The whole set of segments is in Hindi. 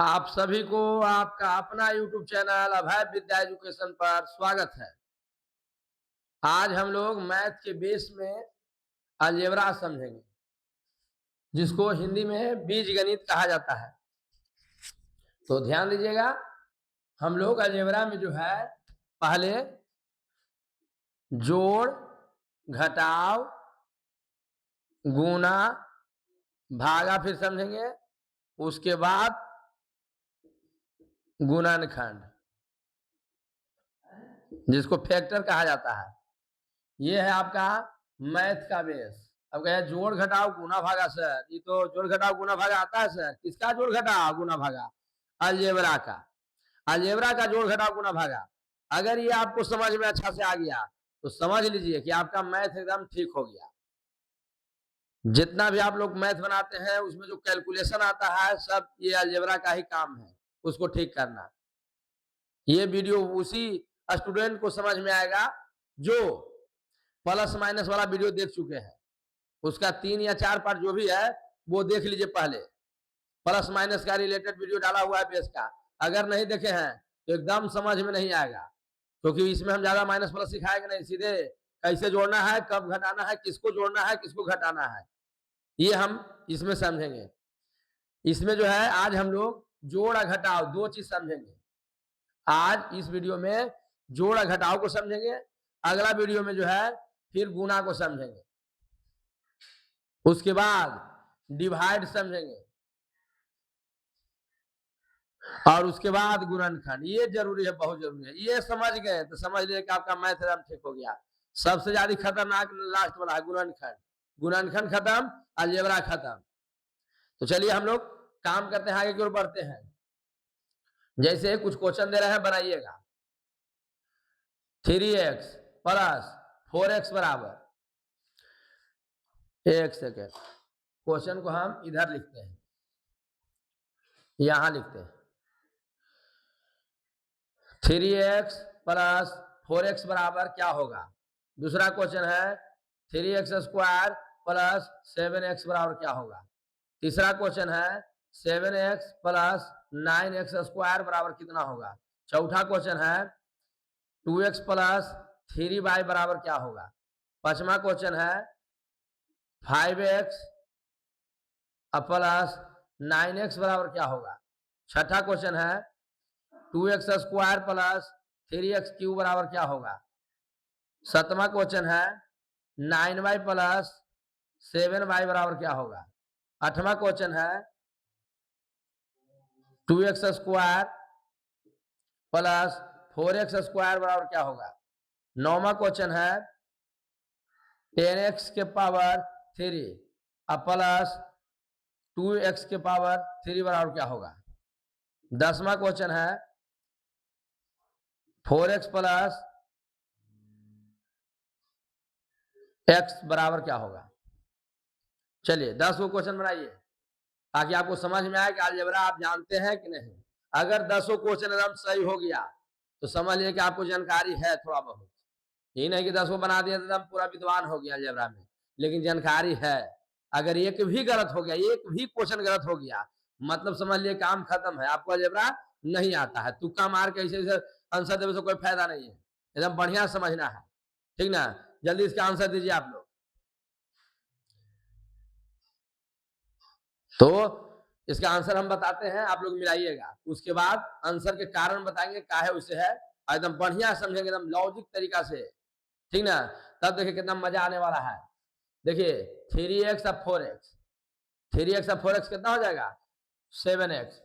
आप सभी को आपका अपना YouTube चैनल अभय विद्या एजुकेशन पर स्वागत है। आज हम लोग मैथ के बेस में अलजेब्रा समझेंगे, जिसको हिंदी में बीजगणित कहा जाता है। तो ध्यान दीजिएगा, हम लोग अलजेब्रा में जो है पहले जोड़, घटाव, गुना, भागा फिर समझेंगे। उसके बाद गुणनखंड, जिसको फैक्टर कहा जाता है। ये है आपका मैथ का बेस। अब कहे जोड़ घटाव गुना भागा सर, ये तो जोड़ घटाव गुना भागा आता है सर। किसका जोड़ घटाव गुना भागा? अलजेब्रा का। अलजेब्रा का जोड़ घटाव गुना भागा। अगर ये आपको समझ में अच्छा से आ गया तो समझ लीजिए कि आपका मैथ एकदम ठीक हो गया। जितना भी आप लोग मैथ बनाते हैं उसमें जो कैलकुलेशन आता है सब ये अलजेब्रा का ही काम है, उसको ठीक करना। ये वीडियो उसी स्टूडेंट को समझ में आएगा जो प्लस माइनस वाला वीडियो देख चुके हैं। उसका 3 या 4 पार्ट जो भी है वो देख लीजिए पहले। प्लस माइनस का रिलेटेड वीडियो डाला हुआ है बेस का। अगर नहीं देखे हैं तो एकदम समझ में नहीं आएगा, क्योंकि इसमें हम ज्यादा माइनस प्लस सिखाएंगे नहीं, सीधे कैसे जोड़ना है, कब घटाना है, किसको जोड़ना है, किसको घटाना है, ये हम इसमें समझेंगे। इसमें जो है आज हम लोग जोड़ और घटाव दो चीज समझेंगे। आज इस वीडियो में जोड़ और घटाव को समझेंगे, अगला वीडियो में जो है फिर गुना को समझेंगे, उसके बाद डिवाइड समझेंगे, और उसके बाद गुणनखंड। ये जरूरी है, बहुत जरूरी है। ये समझ गए तो समझ लीजिए कि आपका मैथ एकदम ठीक हो गया। सबसे ज्यादा खतरनाक लास्ट वाला है गुणनखंड। गुणनखंड खत्म, अलजेब्रा खत्म। तो चलिए हम लोग काम करते हैं, आगे की ओर बढ़ते हैं। जैसे कुछ क्वेश्चन दे रहे हैं, बनाइएगा। 3x प्लस 4x बराबर, एक सेकेंड, क्वेश्चन को हम इधर लिखते हैं, यहां लिखते हैं। 3x प्लस 4x बराबर क्या होगा? दूसरा क्वेश्चन है 3x स्क्वायर प्लस 7x बराबर क्या होगा? तीसरा क्वेश्चन है 7x प्लस 9x स्क्वायर बराबर कितना होगा? चौथा क्वेश्चन है 2x प्लस 3y बराबर क्या होगा? पांचवा क्वेश्चन है 5x प्लस 9x बराबर क्या होगा? छठा क्वेश्चन है 2x स्क्वायर प्लस 3x क्यूब बराबर क्या होगा? सातवां क्वेश्चन है 9y प्लस 7y बराबर क्या होगा? आठवां क्वेश्चन है 2x स्क्वायर प्लस 4x स्क्वायर बराबर क्या होगा? नौवां क्वेश्चन है 10x के पावर 3 प्लस 2x के पावर 3 बराबर क्या होगा? 10वां क्वेश्चन है 4x प्लस x बराबर क्या होगा? चलिए 10 को क्वेश्चन बनाइए, ताकि आपको समझ में आए कि अलजेब्रा आप जानते हैं कि नहीं। अगर 10 क्वेश्चन एकदम सही हो गया तो समझ लीजिए कि आपको जानकारी है थोड़ा बहुत। यही नहीं कि 10 बना दिया तो एकदम पूरा विद्वान हो गया अलजेब्रा में, लेकिन जानकारी है। अगर एक भी गलत हो गया, एक भी क्वेश्चन गलत हो गया, मतलब समझ लिए काम खत्म है, आपको अलजेब्रा नहीं आता है। तुक्का मार के ऐसे आंसर देने से कोई फायदा नहीं है, एकदम बढ़िया समझना है, ठीक ना। जल्दी इसका आंसर दीजिए आप लोग। तो इसका आंसर हम बताते हैं, आप लोग मिलाइएगा। उसके बाद आंसर के कारण बताएंगे काहे उसे है, एकदम बढ़िया समझेंगे, एकदम लॉजिक तरीका से, ठीक ना। तब देखिए कितना मजा आने वाला है। देखिए 3x अब 4x, 3x अब 4x कितना हो जाएगा? 7x।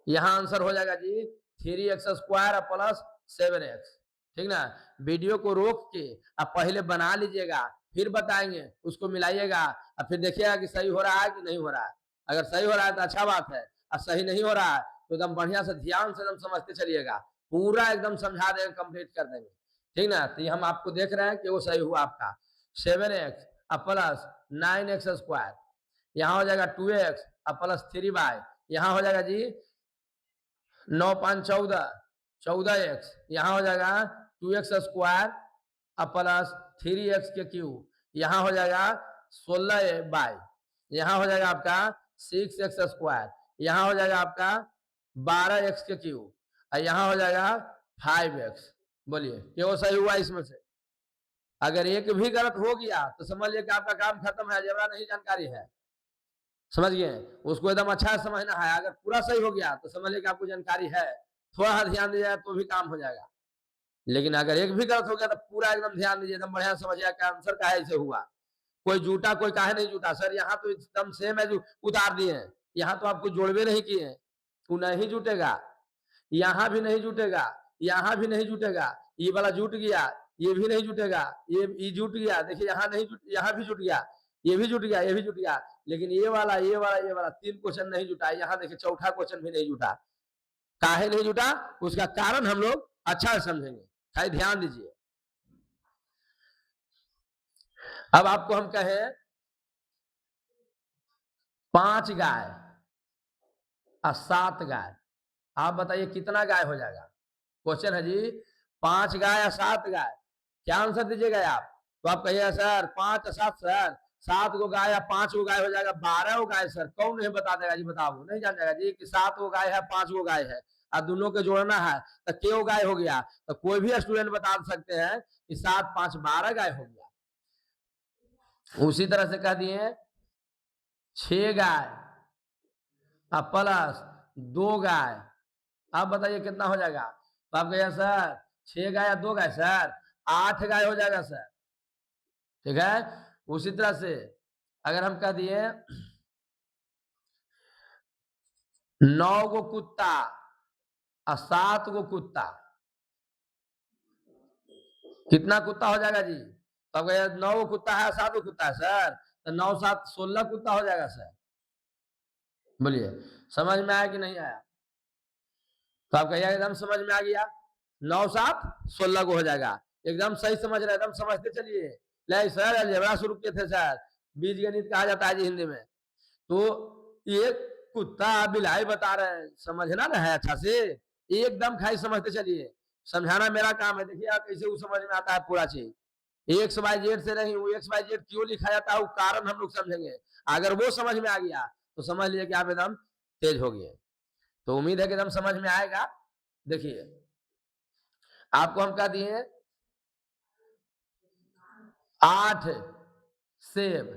यहां आंसर हो जाएगा जी 3x स्क्वायर प्लस 7x, ठीक ना। वीडियो को रोक के आप पहले बना लीजिएगा, फिर बताएंगे, उसको मिलाइएगा और फिर देखिएगा कि सही हो रहा है कि नहीं हो रहा है। अगर सही हो रहा है तो अच्छा बात है, और सही नहीं हो रहा है तो एकदम बढ़िया से ध्यान से एकदम समझते चलिएगा, पूरा एकदम समझा देंगे, कंप्लीट कर देंगे, ठीक ना। तो हम आपको देख रहे हैं कि वो सही हुआ आपका। 7x प्लस 9x स्क्वायर, यहाँ हो जाएगा 2x प्लस 3y, यहाँ हो जाएगा जी 9 5 14, 14x, यहाँ हो जाएगा 2x स्क्वायर प्लस 3x के क्यूब, यहाँ हो जाएगा 16y, यहाँ हो जाएगा आपका 6x स्क्वायर, यहाँ हो जाएगा आपका 12x के क्यूब और यहाँ हो जाएगा 5x। बोलिए क्यों सही हुआ इसमें से? अगर एक भी गलत हो गया तो समझ लिया कि आपका काम खत्म है, अलजेब्रा नहीं जानकारी है। समझ गए? उसको एकदम अच्छा समझना है। अगर पूरा सही हो गया तो समझ लिया कि आपको जानकारी है, थोड़ा ध्यान दिया तो भी काम हो जाएगा। लेकिन अगर एक भी गलत हो गया तो पूरा एकदम ध्यान दीजिए, एकदम बढ़िया समझिए कि आंसर काहे से हुआ। कोई जूटा कोई काहे नहीं जूटा सर, यहाँ तो एकदम सेम है जो उतार दिए हैं, यहाँ तो आपको जोड़वे नहीं किए हैं, वो नहीं जुटेगा। यहाँ भी नहीं जुटेगा, यहाँ भी नहीं जुटेगा, ये वाला जुट गया, ये भी नहीं जुटेगा, ये जुट गया, देखिए यहाँ नहीं जुट, यहाँ भी जुट गया, ये भी जुट गया, ये भी जुट गया, लेकिन ये वाला ये वाला ये वाला 3 क्वेश्चन नहीं जुटा। यहाँ देखिए चौथा क्वेश्चन भी नहीं जुटा। काहे नहीं जुटा उसका कारण हम लोग अच्छा से समझेंगे, खाली ध्यान दीजिए। अब आपको हम कहें 5 गाय और 7 गाय, आप बताइए कितना गाय हो जाएगा? क्वेश्चन है जी 5 गाय या 7 गाय, क्या आंसर दीजिएगा आप? तो आप कहिएगा सर 5 और 7 सर, 7 गो गाय या 5 गो गाय हो जाएगा 12 गो गाय सर। कौन नहीं बता देगा जी? बताओ, नहीं जान जाएगा जी कि 7 गो गाय है 5 गो गाय है और दोनों के जोड़ना है तो क्यों गाय हो गया? तो कोई भी स्टूडेंट बता सकते हैं कि 7 5 12 गाय हो गया। उसी तरह से कह दिए 6 गाय प्लस 2 गाय, आप बताइए कितना हो जाएगा? तो आप कहिए सर 6 गाय या 2 गाय सर, 8 गाय हो जाएगा सर। ठीक है। उसी तरह से अगर हम कह दिए 9 गो कुत्ता और 7 गो कुत्ता, कितना कुत्ता हो जाएगा जी? तो आप कहिए 9 गो कुत्ता है 7 गो कुत्ता है सर, तो 9 7 16 कुत्ता हो जाएगा सर। बोलिए समझ में आया कि नहीं आया? तो आप कहिए एकदम समझ में आ गया, 9 7 16 को हो जाएगा। एकदम सही समझ रहे, एकदम समझते चलिए। ले सर अलजेब्रा शुरू किए थे सर, बीज गणित कहा जाता है जी हिंदी में। तो एक कुत्ता बिलाई बता रहे हैं, समझना ना है अच्छा से, एकदम खाई समझते चलिए, समझाना मेरा काम है। देखिए आप कैसे वो समझ में आता है पूरा चीज, एक्स वाई जेड से नहीं, वो एक्स वाई जेड क्यों लिखा जाता है वो कारण हम लोग समझेंगे। अगर वो समझ में आ गया तो समझ लीजिए कि आप एकदम तेज हो गए। तो उम्मीद है कि एकदम समझ में आएगा। देखिए आपको हम कह दिए 8 सेब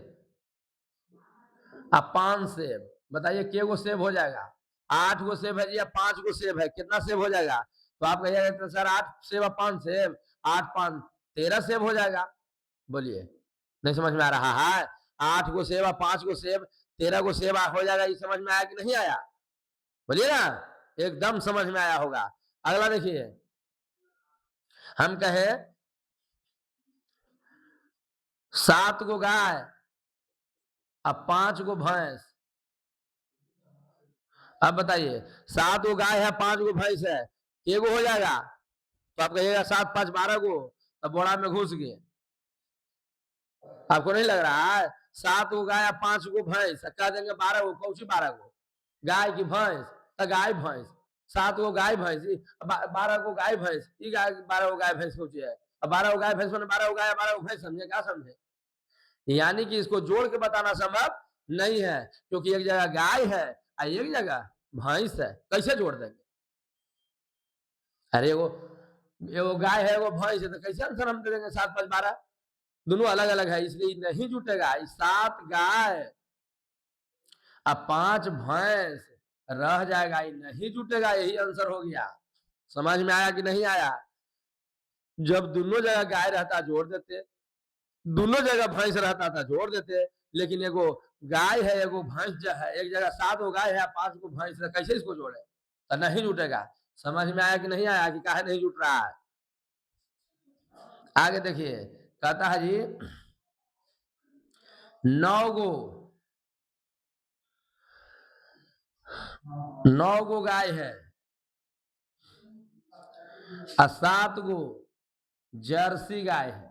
और 5 सेब, बताइए के गो सेब हो जाएगा? 8 गो सेब है जी या 5 गो सेब है, कितना सेब हो जाएगा? तो आप कहिएगा तो सर 8 सेब और 5 सेब, 8 5 13 सेब हो जाएगा। बोलिए नहीं समझ में आ रहा है? 8 गो सेब और 5 गो सेब 13 गो सेब हो जाएगा। ये समझ में आया कि नहीं आया? बोलिए ना, एकदम समझ में आया होगा। अगला देखिए हम कहे 7 गो गाय और 5 गो भैंस, अब बताइए 7 गो गाय है 5 गो भैंस है, के गो हो जाएगा? तो आप कहिएगा 7 5 12 गो, तब बोरा में घुस गए। आपको नहीं लग रहा है? 7 गो गाय 5 गो भैंस, कह देंगे 12 गो, कौन सी 12 गो गाय की भैंस? तो गाय भैंस 7 गो गाय भैंस, 12 गो गाय भैंस, 12 गो गाय भैंस सोचिए, अब 12 गो गाय भैंस 12 गो गाय 12 गो भैंस, समझे क्या समझे? यानी कि इसको जोड़ के बताना संभव नहीं है, क्योंकि एक जगह गाय है और एक जगह भैंस है, कैसे जोड़ देंगे? अरे वो एगो गाय है एगो भैंस है, तो कैसे आंसर हम दे देंगे 7 5 12? दोनों अलग अलग है, इसलिए नहीं जुटेगा। 7 गाय और 5 भैंस रह जाएगा, ये नहीं जुटेगा, यही आंसर हो गया। समझ में आया कि नहीं आया? जब दोनों जगह गाय रहता जोड़ देते, दोनों जगह भैंस रहता था जोड़ देते, लेकिन एगो गाय है एगो भैंस जो है, एक जगह 7 गो गाय है 5 गो भैंस है, कैसे इसको जोड़े? तो नहीं जुटेगा। समझ में आया कि नहीं आया कि काहे नहीं जुट रहा है? आगे देखिए कहता है जी 9 गो गाय है और 7 गो जर्सी गाय है।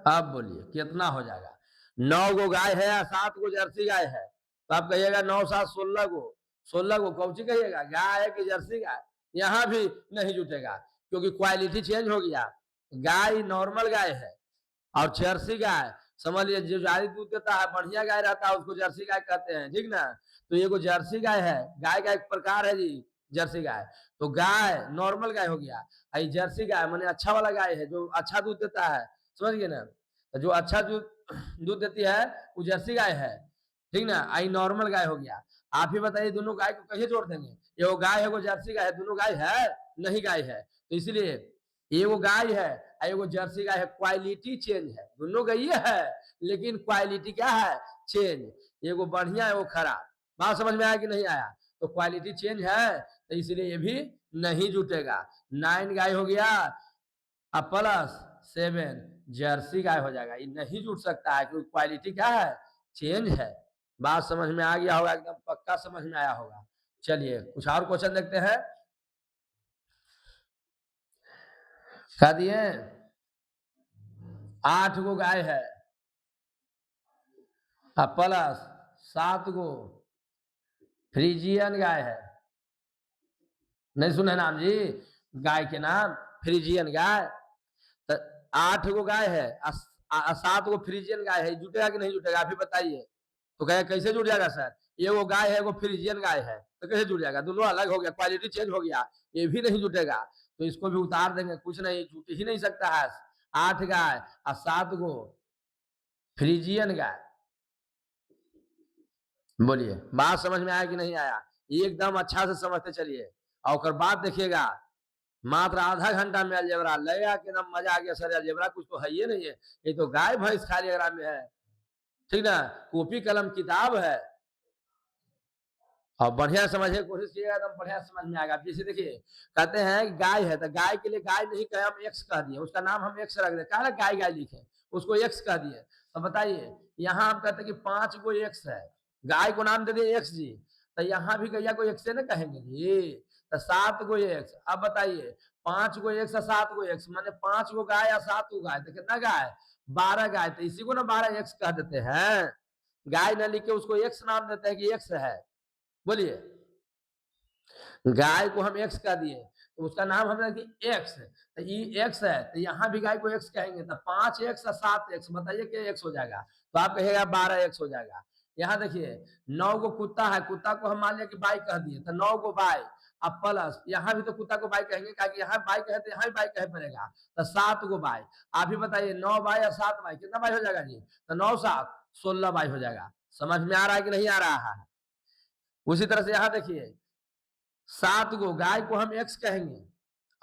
अब बोलिए कितना हो जाएगा? 9 गो गाय है और 7 गो जर्सी गाय है, तो आप कहिएगा 9 7 16 गो, 16 गो कौन सी कहिएगा, गाय है कि जर्सी गाय? यहाँ भी नहीं जुटेगा, क्योंकि क्वालिटी चेंज हो गया। गाय नॉर्मल गाय है और जर्सी गाय समझ लिए, जो ज्यादा दूध देता है, बढ़िया गाय रहता है, उसको जर्सी गाय कहते हैं, ठीक ना। तो ये को जर्सी गाय है, गाय का एक प्रकार है जी जर्सी गाय। तो गाय नॉर्मल गाय हो गया, आई जर्सी गाय माने अच्छा वाला गाय है, जो अच्छा दूध देता है, समझ गए ना। तो जो अच्छा दूध दूध देती है वो जर्सी गाय है, ठीक ना। आई नॉर्मल गाय हो गया। आप ही बताइए दोनों गाय को कैसे जोड़ देंगे, ये वो गाय है वो जर्सी गाय है, दोनों गाय है नहीं गाय है, तो इसलिए ये वो गाय है एगो जर्सी गाय है, क्वालिटी चेंज है, दोनों गाय है लेकिन क्वालिटी क्या है, चेंज, एगो बढ़िया है वो खराब। बात समझ में आया कि नहीं आया, तो क्वालिटी चेंज है तो इसलिए ये भी नहीं जुटेगा। 9 गाय हो गया अब प्लस 7 जर्सी गाय हो जाएगा, ये नहीं जुट सकता है क्योंकि क्वालिटी क्या है, चेंज है। बात समझ में आ गया होगा, एकदम पक्का समझ में आया होगा। चलिए कुछ और क्वेश्चन देखते हैं, कह दिए 8 गो गाय है अब प्लस 7 गो फ्रीजियन गाय है, नहीं सुने नाम जी, गाय के नाम फ्रीजियन गाय। तो 8 गो गाय है 7 गो फ्रीजियन गाय है, जुटेगा कि नहीं जुटेगा आप ही बताइए। तो कहे कैसे जुट जाएगा सर, ये वो गाय है वो फ्रीजियन गाय है, तो कैसे जुट जाएगा, दोनों अलग हो गया, क्वालिटी चेंज हो गया, ये भी नहीं जुटेगा। तो इसको भी उतार देंगे, कुछ नहीं, जुट ही नहीं सकता है। 8 गाय और 7 गो फ्रीजियन गाय। बोलिए बात समझ में आया कि नहीं आया, एकदम अच्छा से समझते चलिए। और बात देखिएगा, मात्र आधा घंटा में अलजेब्रा लगेगा कि एकदम मजा आ गया सर, अलजेब्रा कुछ तो है ही नहीं है, ये तो गाय भैंस खाली अगर में है, ठीक ना, कॉपी कलम किताब है। और बढ़िया समझने की कोशिश कीजिएगा, एकदम बढ़िया समझ में आएगा। जैसे देखिए कहते हैं गाय है, तो गाय के लिए गाय नहीं कहे, हम एक्स कह दिए, उसका नाम हम एक्स रख दे, कहा गाय गाय लिखे, उसको एक्स कह दिए। तो बताइए यहाँ हम कहते हैं कि 5 गो एक्स है, गाय को नाम दे दिए एक्स जी, तो यहाँ भी गैया को एक्स ना कहेंगे जी, तो 7 गो एक्स। अब बताइए 5 गो एक्स और 7 गो एक्स माने 5 गो गाय और 7 गो गाय, तो कितना गाय, 12 गाय, तो इसी को ना 12 एक्स कह देते हैं। गाय न लिख के उसको एक्स नाम देते हैं कि एक्स है। बोलिए गाय को हम एक्स कह दिए तो उसका नाम हम रखे एक्स, तो ये एक्स है, तो यहाँ भी गाय को एक्स कहेंगे, तो 5 एक्स और 7 एक्स, बताइए क्या एक्स हो जाएगा, तो आप कहेगा 12 एक्स हो जाएगा। यहाँ देखिए 9 गो कुत्ता है, कुत्ता को हम मान लिया कि बाई कह दिए, तो 9 गो बाई, अब प्लस यहाँ भी तो कुत्ता को बाई कहेंगे, क्योंकि यहाँ बाई कहे तो यहाँ भी बाई कहे पड़ेगा, तो 7 गो बाई। आप ही बताइए 9 बाई और 7 बाई कितना बाई हो जाएगा जी, तो 9 7 16 बाई हो जाएगा। समझ में आ रहा है कि नहीं आ रहा है। उसी तरह से यहाँ देखिए 7 गो गाय को हम एक्स कहेंगे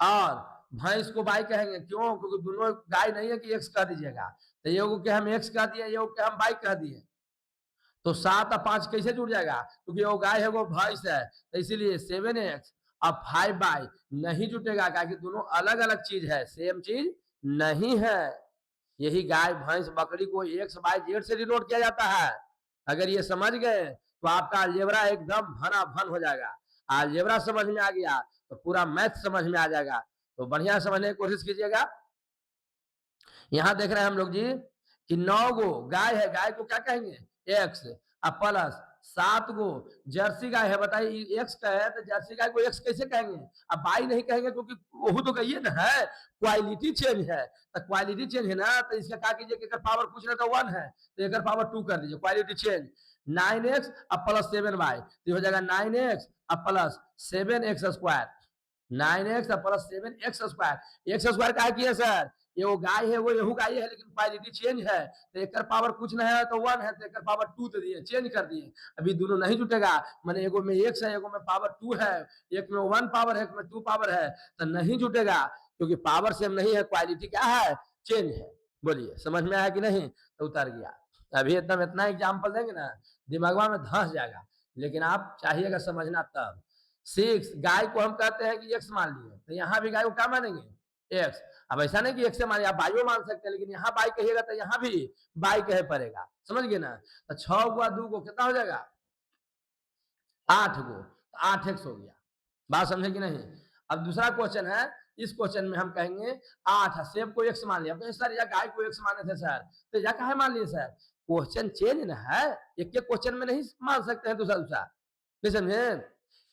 और भैंस को बाई कहेंगे, क्यों, क्योंकि दोनों गाय नहीं है कि एक्स कह दीजिएगा, तो ये को हम एक्स कह दिए, ये को हम बाई कह दिए, तो 7 और 5 कैसे जुड़ जाएगा, क्योंकि वो गाय है वो भैंस है, तो इसीलिए 7 एक्स और 5 बाई नहीं जुटेगा, क्योंकि दोनों अलग अलग चीज है, सेम चीज नहीं है। यही गाय भैंस बकरी को एक्स बाई जेड से डिनोट किया जाता है। अगर ये समझ गए तो आपका अलजेब्रा एकदम भना भन हो जाएगा। अलजेब्रा समझ में आ गया तो पूरा मैथ समझ में आ जाएगा। तो बढ़िया समझने की कोशिश कीजिएगा। यहाँ देख रहे हैं हम लोग जी कि 9 गो गाय है, गाय को क्या कहेंगे एक्स, अब प्लस 7 गो जर्सी गाय है, बताइए एक्स का है तो जर्सी गाय को एक्स कैसे कहेंगे, अब बाई नहीं कहेंगे क्योंकि वो तो कहिए ना है, क्वालिटी चेंज है, तो क्वालिटी चेंज है ना, तो इसका क्या कीजिए कि पावर पूछ रहे तो 1 है तो एक पावर 2 कर दीजिए, क्वालिटी चेंज। 9x अब प्लस 7 बाई, तो हो जाएगा 9x अब प्लस 7x स्क्वायर, 9x अब plus 7x square. X square क्या किया सर, ये वो गाय है वो यहू गाय है, लेकिन क्वालिटी चेंज है, तो एक पावर कुछ नहीं है तो 1 है, तो एक पावर 2 दे दिए, चेंज कर दिए। अभी दोनों नहीं जुटेगा, मैंने एगो में x है, एगो में पावर 2 है, एक में 1 पावर है, एक में 2 पावर है, तो नहीं जुटेगा क्योंकि पावर सेम नहीं है, क्वालिटी क्या है, चेंज है। बोलिए समझ में आया कि नहीं, तो उतर गया। अभी एकदम इतना एग्जाम्पल देंगे ना दिमागवा में धंस जाएगा, लेकिन आप चाहिएगा समझना तब। 6 गाय को हम कहते हैं कि एक्स मान लिए, तो यहाँ भी गाय को क्या मानेंगे एक्स। अब ऐसा नहीं कि एक्स से माने, आप बाइयो मान सकते हैं, लेकिन यहाँ बाई कहिएगा तो यहाँ भी बाई कहे पड़ेगा, समझ गए ना। तो 6 गुआ 2 को कितना हो जाएगा 8 गो, तो 8 एक्स हो गया। बात समझे कि नहीं। अब दूसरा क्वेश्चन है, इस क्वेश्चन में हम कहेंगे 8 सेब को एक्स मान लिया, तो सर या गाय को एक्स माने थे सर, तो या कहे मान लिए सर, क्वेश्चन चेंज ना है, एक एक क्वेश्चन में नहीं मान सकते हैं दूसरा दूसरा, नहीं समझे।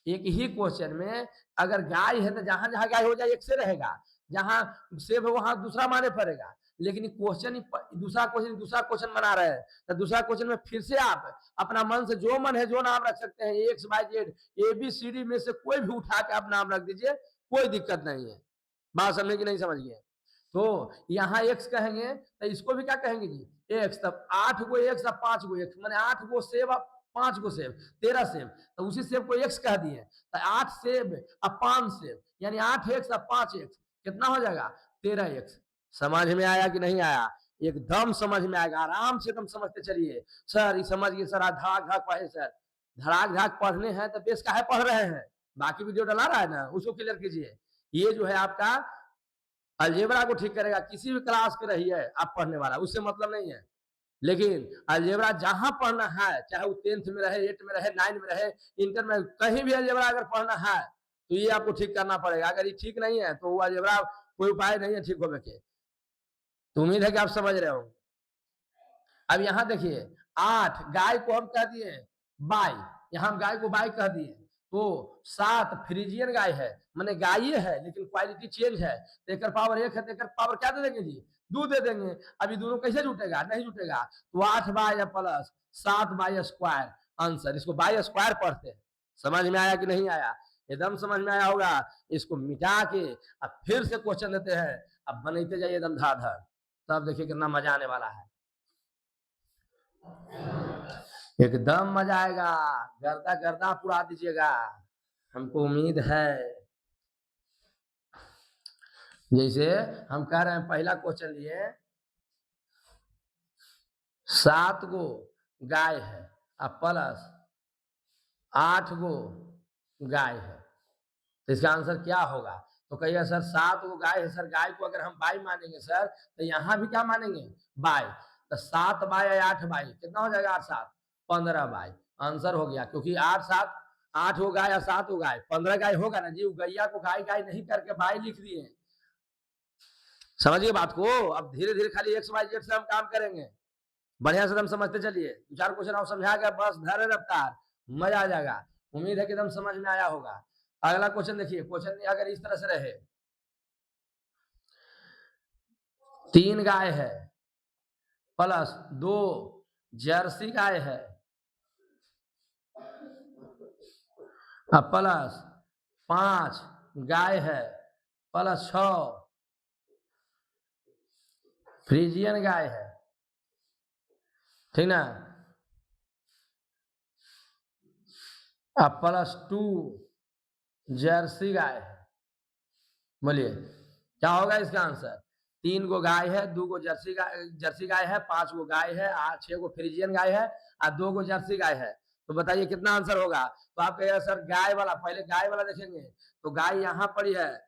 एक ही क्वेश्चन में अगर गाय है तो जहां जहां गाय हो जाए एक से रहेगा, जहां सेब है वहां दूसरा माने पड़ेगा, लेकिन क्वेश्चन दूसरा क्वेश्चन बना रहे हैं, तो दूसरा क्वेश्चन में फिर से आप अपना मन से जो मन है जो नाम रख सकते हैं, एक्स वाई जेड ABCD में से कोई भी उठा के आप नाम रख दीजिए, कोई दिक्कत नहीं है। बात समझे कि नहीं समझ गए? तो यहाँ एक्स कहेंगे तो इसको भी क्या कहेंगे जी एक्स, तब 8 गो एक्स और 5 गो एक्स, मैंने 8 गो सेब और 5 गो सेब, 13 सेब, तो उसी सेब को एक्स कह दिए, तो 8 सेब और 5 सेब यानी 8 एक्स और 5 एक्स कितना हो जाएगा 13 एक्स। समझ में आया कि नहीं आया? एकदम समझ में आएगा, आराम से एकदम समझते चलिए। सर ये समझ गए सर, धड़ाक धड़ाक पढ़े सर, धड़ाक धड़ाक पढ़ने हैं तो बेस काहे पढ़ रहे हैं, बाकी वीडियो डला रहा है ना उसको क्लियर कीजिए। ये जो है आपका अलजेब्रा को ठीक करेगा, किसी भी क्लास के रहिए आप पढ़ने वाला, उससे मतलब नहीं है। लेकिन अलजेब्रा जहां पढ़ना है, चाहे वो 10th में रहे, 8 में रहे, 9 में रहे, इंटर में, कहीं भी अलजेब्रा अगर पढ़ना है तो ये आपको ठीक करना पड़ेगा। अगर ये ठीक नहीं है तो वो अलजेब्रा कोई उपाय नहीं है ठीक होने के। तो उम्मीद है कि आप समझ रहे हो। अब यहाँ देखिए 8 गाय को हम कह दिए बाई, यहाँ हम गाय को बाई कह दिए, तो 7 फ्रीजियन गाय है, मैंने गाय है लेकिन क्वालिटी चेंज है, तो एक पावर 1 है, तो एक पावर क्या दे देंगे जी 2 दे देंगे। अभी दोनों कैसे जुटेगा, नहीं जुटेगा, तो 8 by plus 7 by square answer, इसको बाय स्क्वायर पढ़ते हैं। समझ में आया कि नहीं आया? एकदम समझ में आया होगा। इसको मिटा के अब फिर से क्वेश्चन देते हैं, अब बनाते जाइए एकदम धाधर, तब देखिए कितना मजा आने वाला है, एकदम मजा आएगा, गर्दा गर्दा पुरा दीजिएगा, हमको उम्मीद है। जैसे हम कह रहे हैं पहला क्वेश्चन लिए 7 गो गाय है और प्लस 8 गो गाय है, तो इसका आंसर क्या होगा? तो कहिए सर 7 गो गाय है, सर गाय को अगर हम बाई मानेंगे सर तो यहाँ भी क्या मानेंगे बाई, तो 7 बाई 8 बाई कितना हो जाएगा 8 7 15 बाई, आंसर हो गया। क्योंकि 8 7 8 हो गाय या 7 हो गाय, 15 गाय होगा ना जी, गैया को गाय गाय नहीं करके बाई लिख दिए। समझिए बात को, अब धीरे धीरे खाली एक्स वाई जेड से हम काम करेंगे, बढ़िया से एकदम समझते चलिए। 2 4 क्वेश्चन आप समझा के बस धैर्य रफ्तार, मजा आ जाएगा। उम्मीद है कि एकदम समझ में आया होगा। अगला क्वेश्चन देखिए, क्वेश्चन अगर इस तरह से रहे 3 गाय है प्लस 2 जर्सी गाय है प्लस 5 गाय है प्लस 6 फ्रीजियन गाय है, ठीक ना, अब प्लस 2 जर्सी गाय है। बोलिए क्या होगा इसका आंसर? 3 गो गाय है, 2 गो जर्सी गाय है, 5 गो गाय है, 6 गो फ्रीजियन गाय है और 2 गो जर्सी गाय है। तो बताइए कितना आंसर होगा? तो आप कहिएगा सर गाय वाला, पहले गाय वाला देखेंगे, तो गाय यहाँ पड़ी है,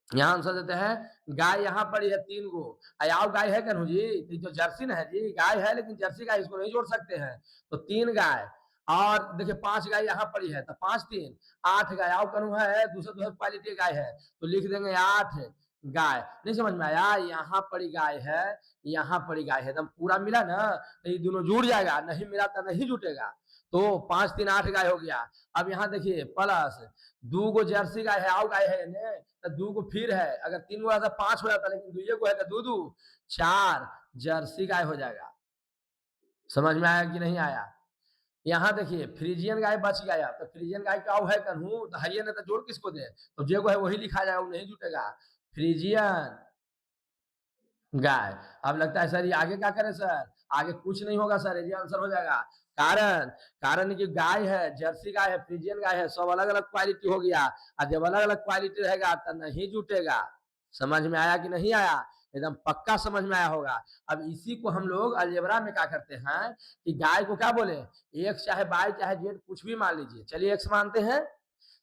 यहाँ आंसर देते हैं गाय यहाँ पड़ी है 3 गो, आओ गाय है कन्हू जी, तो जर्सी ना है जी, गाय है लेकिन जर्सी गाय इसको नहीं जोड़ सकते हैं, तो 3 गाय और देखिए 5 गाय यहाँ पड़ी है, तो 5 3 8 गाय, आओ कन्हू है दूसरे दूसरे क्वालिटी गाय है, तो लिख देंगे 8 गाय। नहीं समझ में आया? यहाँ पड़ी गाय है, यहाँ पड़ी गाय है, एकदम पूरा मिला ना, तो ये दोनों जुड़ जाएगा, नहीं मिला तो नहीं जुटेगा, तो 5 3 8 गाय हो गया। अब यहाँ देखिए प्लस 2 गो जर्सी गाय है, आओ गाय है, तो 2 गो फिर है, अगर 3 गो 5 हो जाता, लेकिन 2 गो है तो 2 2 4 जर्सी गाय हो जाएगा। समझ में आया कि नहीं आया? यहाँ देखिए फ्रीजियन गाय बच गया, तो फ्रीजियन गाय का है कन्हू, तो है ना, तो जोड़ किसको दे, तो जो है वही लिखा जाएगा, वो नहीं जुटेगा, फ्रीजियन गाय। अब लगता है सर ये आगे क्या करें सर? आगे कुछ नहीं होगा सर, ये आंसर हो जाएगा। कारण कारण कि गाय है, जर्सी गाय है, फ्रीजियन गाय है, सब अलग अलग क्वालिटी हो गया, और जब अलग अलग क्वालिटी रहेगा तो नहीं जुटेगा। समझ में आया कि नहीं आया? एकदम पक्का समझ में आया होगा। अब इसी को हम लोग अलजेब्रा में क्या करते हैं कि गाय को क्या बोले, एक्स चाहे बाई चाहे जेड कुछ भी मान लीजिए, चलिए एक्स मानते हैं,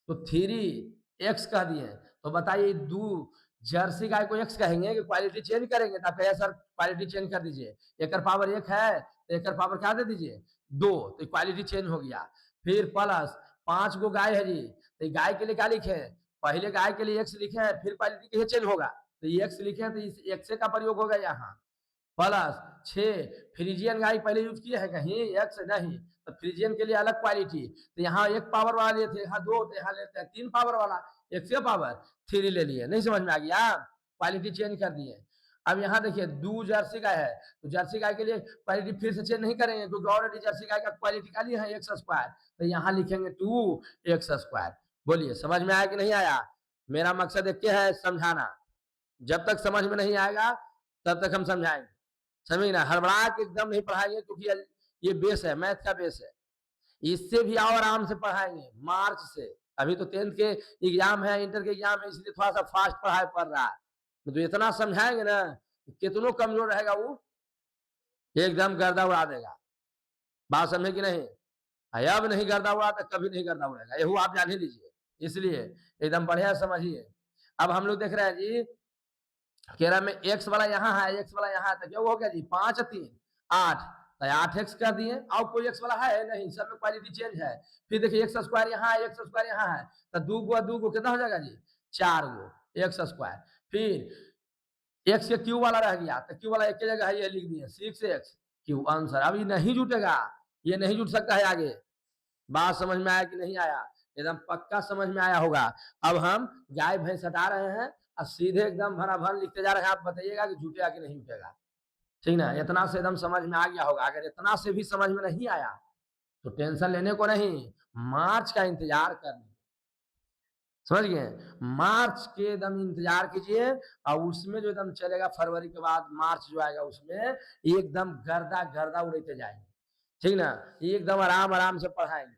तो 3x कह दिए, तो बताइए 2 जर्सी गाय को एक्स कहेंगे कि क्वालिटी चेंज करेंगे? तो कहिए सर क्वालिटी चेंज कर दीजिए, एक पावर 1 है तो एक पावर क्या दे दीजिए 2, तो क्वालिटी चेंज हो गया। फिर प्लस 5 गो गाय है जी, तो गाय के लिए क्या लिखे, पहले गाय के लिए एक्स लिखे हैं, फिर क्वालिटी कैसे चेंज होगा, तो एक्स लिखे हैं, तो इस एक्स का प्रयोग होगा यहाँ। प्लस 6 फ्रीजियन गाय पहले यूज किए हैं कहीं, एक्स नहीं, तो फ्रीजियन के लिए अलग क्वालिटी, तो यहाँ 1 पावर वाला लिए थे, यहाँ 2, तो यहाँ लेते हैं 3 पावर वाला, 1 से पावर 3 ले लिए। नहीं समझ में आ गया? क्वालिटी चेंज कर दिए। अब यहाँ देखिए 2 जर्सी गाय है, तो जर्सी गाय के लिए क्वालिटी फिर से चेंज नहीं करेंगे क्योंकि ऑलरेडी जर्सी गाय का क्वालिटी का लिए है एक्स स्क्वायर, तो यहाँ लिखेंगे 2x²। बोलिए समझ में आया कि नहीं आया? मेरा मकसद एक है समझाना, जब तक समझ में नहीं आएगा तब तक हम समझाएंगे, समझ ना, हड़बड़ा के एकदम नहीं पढ़ाएंगे क्योंकि ये बेस है, मैथ का बेस है। इससे भी और आराम से पढ़ाएंगे मार्च से, अभी तो 10th के एग्जाम है, इंटर के एग्जाम है, इसलिए थोड़ा सा फास्ट पढ़ाई पड़ रहा है। तो इतना समझाएंगे ना, कितनों कमजोर रहेगा वो एकदम गर्दा उड़ा देगा। बात समझे कि नहीं? अब नहीं गर्दा उड़ा तो कभी नहीं गर्दा उड़ेगा, ये आप जान ही लीजिए, इसलिए एकदम बढ़िया समझिए। अब हम लोग देख रहे हैं जी, कह रहा में एक्स वाला यहाँ है, एक्स वाला यहाँ है, तो क्या हो गया जी 5 3 8, तो 8x कर दिए, और कोई एक्स वाला है नहीं, सब में क्वालिटी चेंज है। फिर देखिए x² यहाँ है, x² यहाँ है, तो 2 कितना हो जाएगा जी 4 x²। फिर x के क्यू वाला रह गया, तो क्यू वाला एक जगह है, ये लिख दिए 6x³ आंसर। अब ये नहीं जुटेगा, ये नहीं जुट सकता है आगे। बात समझ में आया कि नहीं आया? एकदम पक्का समझ में आया होगा। अब हम गाय भैंस हटा रहे हैं और सीधे एकदम भरा भर लिखते जा रहे हैं, आप बताइएगा कि जुटेगा कि नहीं जुटेगा, ठीक ना? इतना से एकदम समझ में आ गया होगा। अगर इतना से भी समझ में नहीं आया तो टेंशन लेने को नहीं, मार्च का इंतजार करने, समझ गए? मार्च के एकदम इंतजार कीजिए, और उसमें जो एकदम चलेगा फरवरी के बाद मार्च जो आएगा उसमें एकदम गर्दा गर्दा उड़ते जाएंगे, ठीक ना? एकदम आराम आराम से पढ़ाएंगे,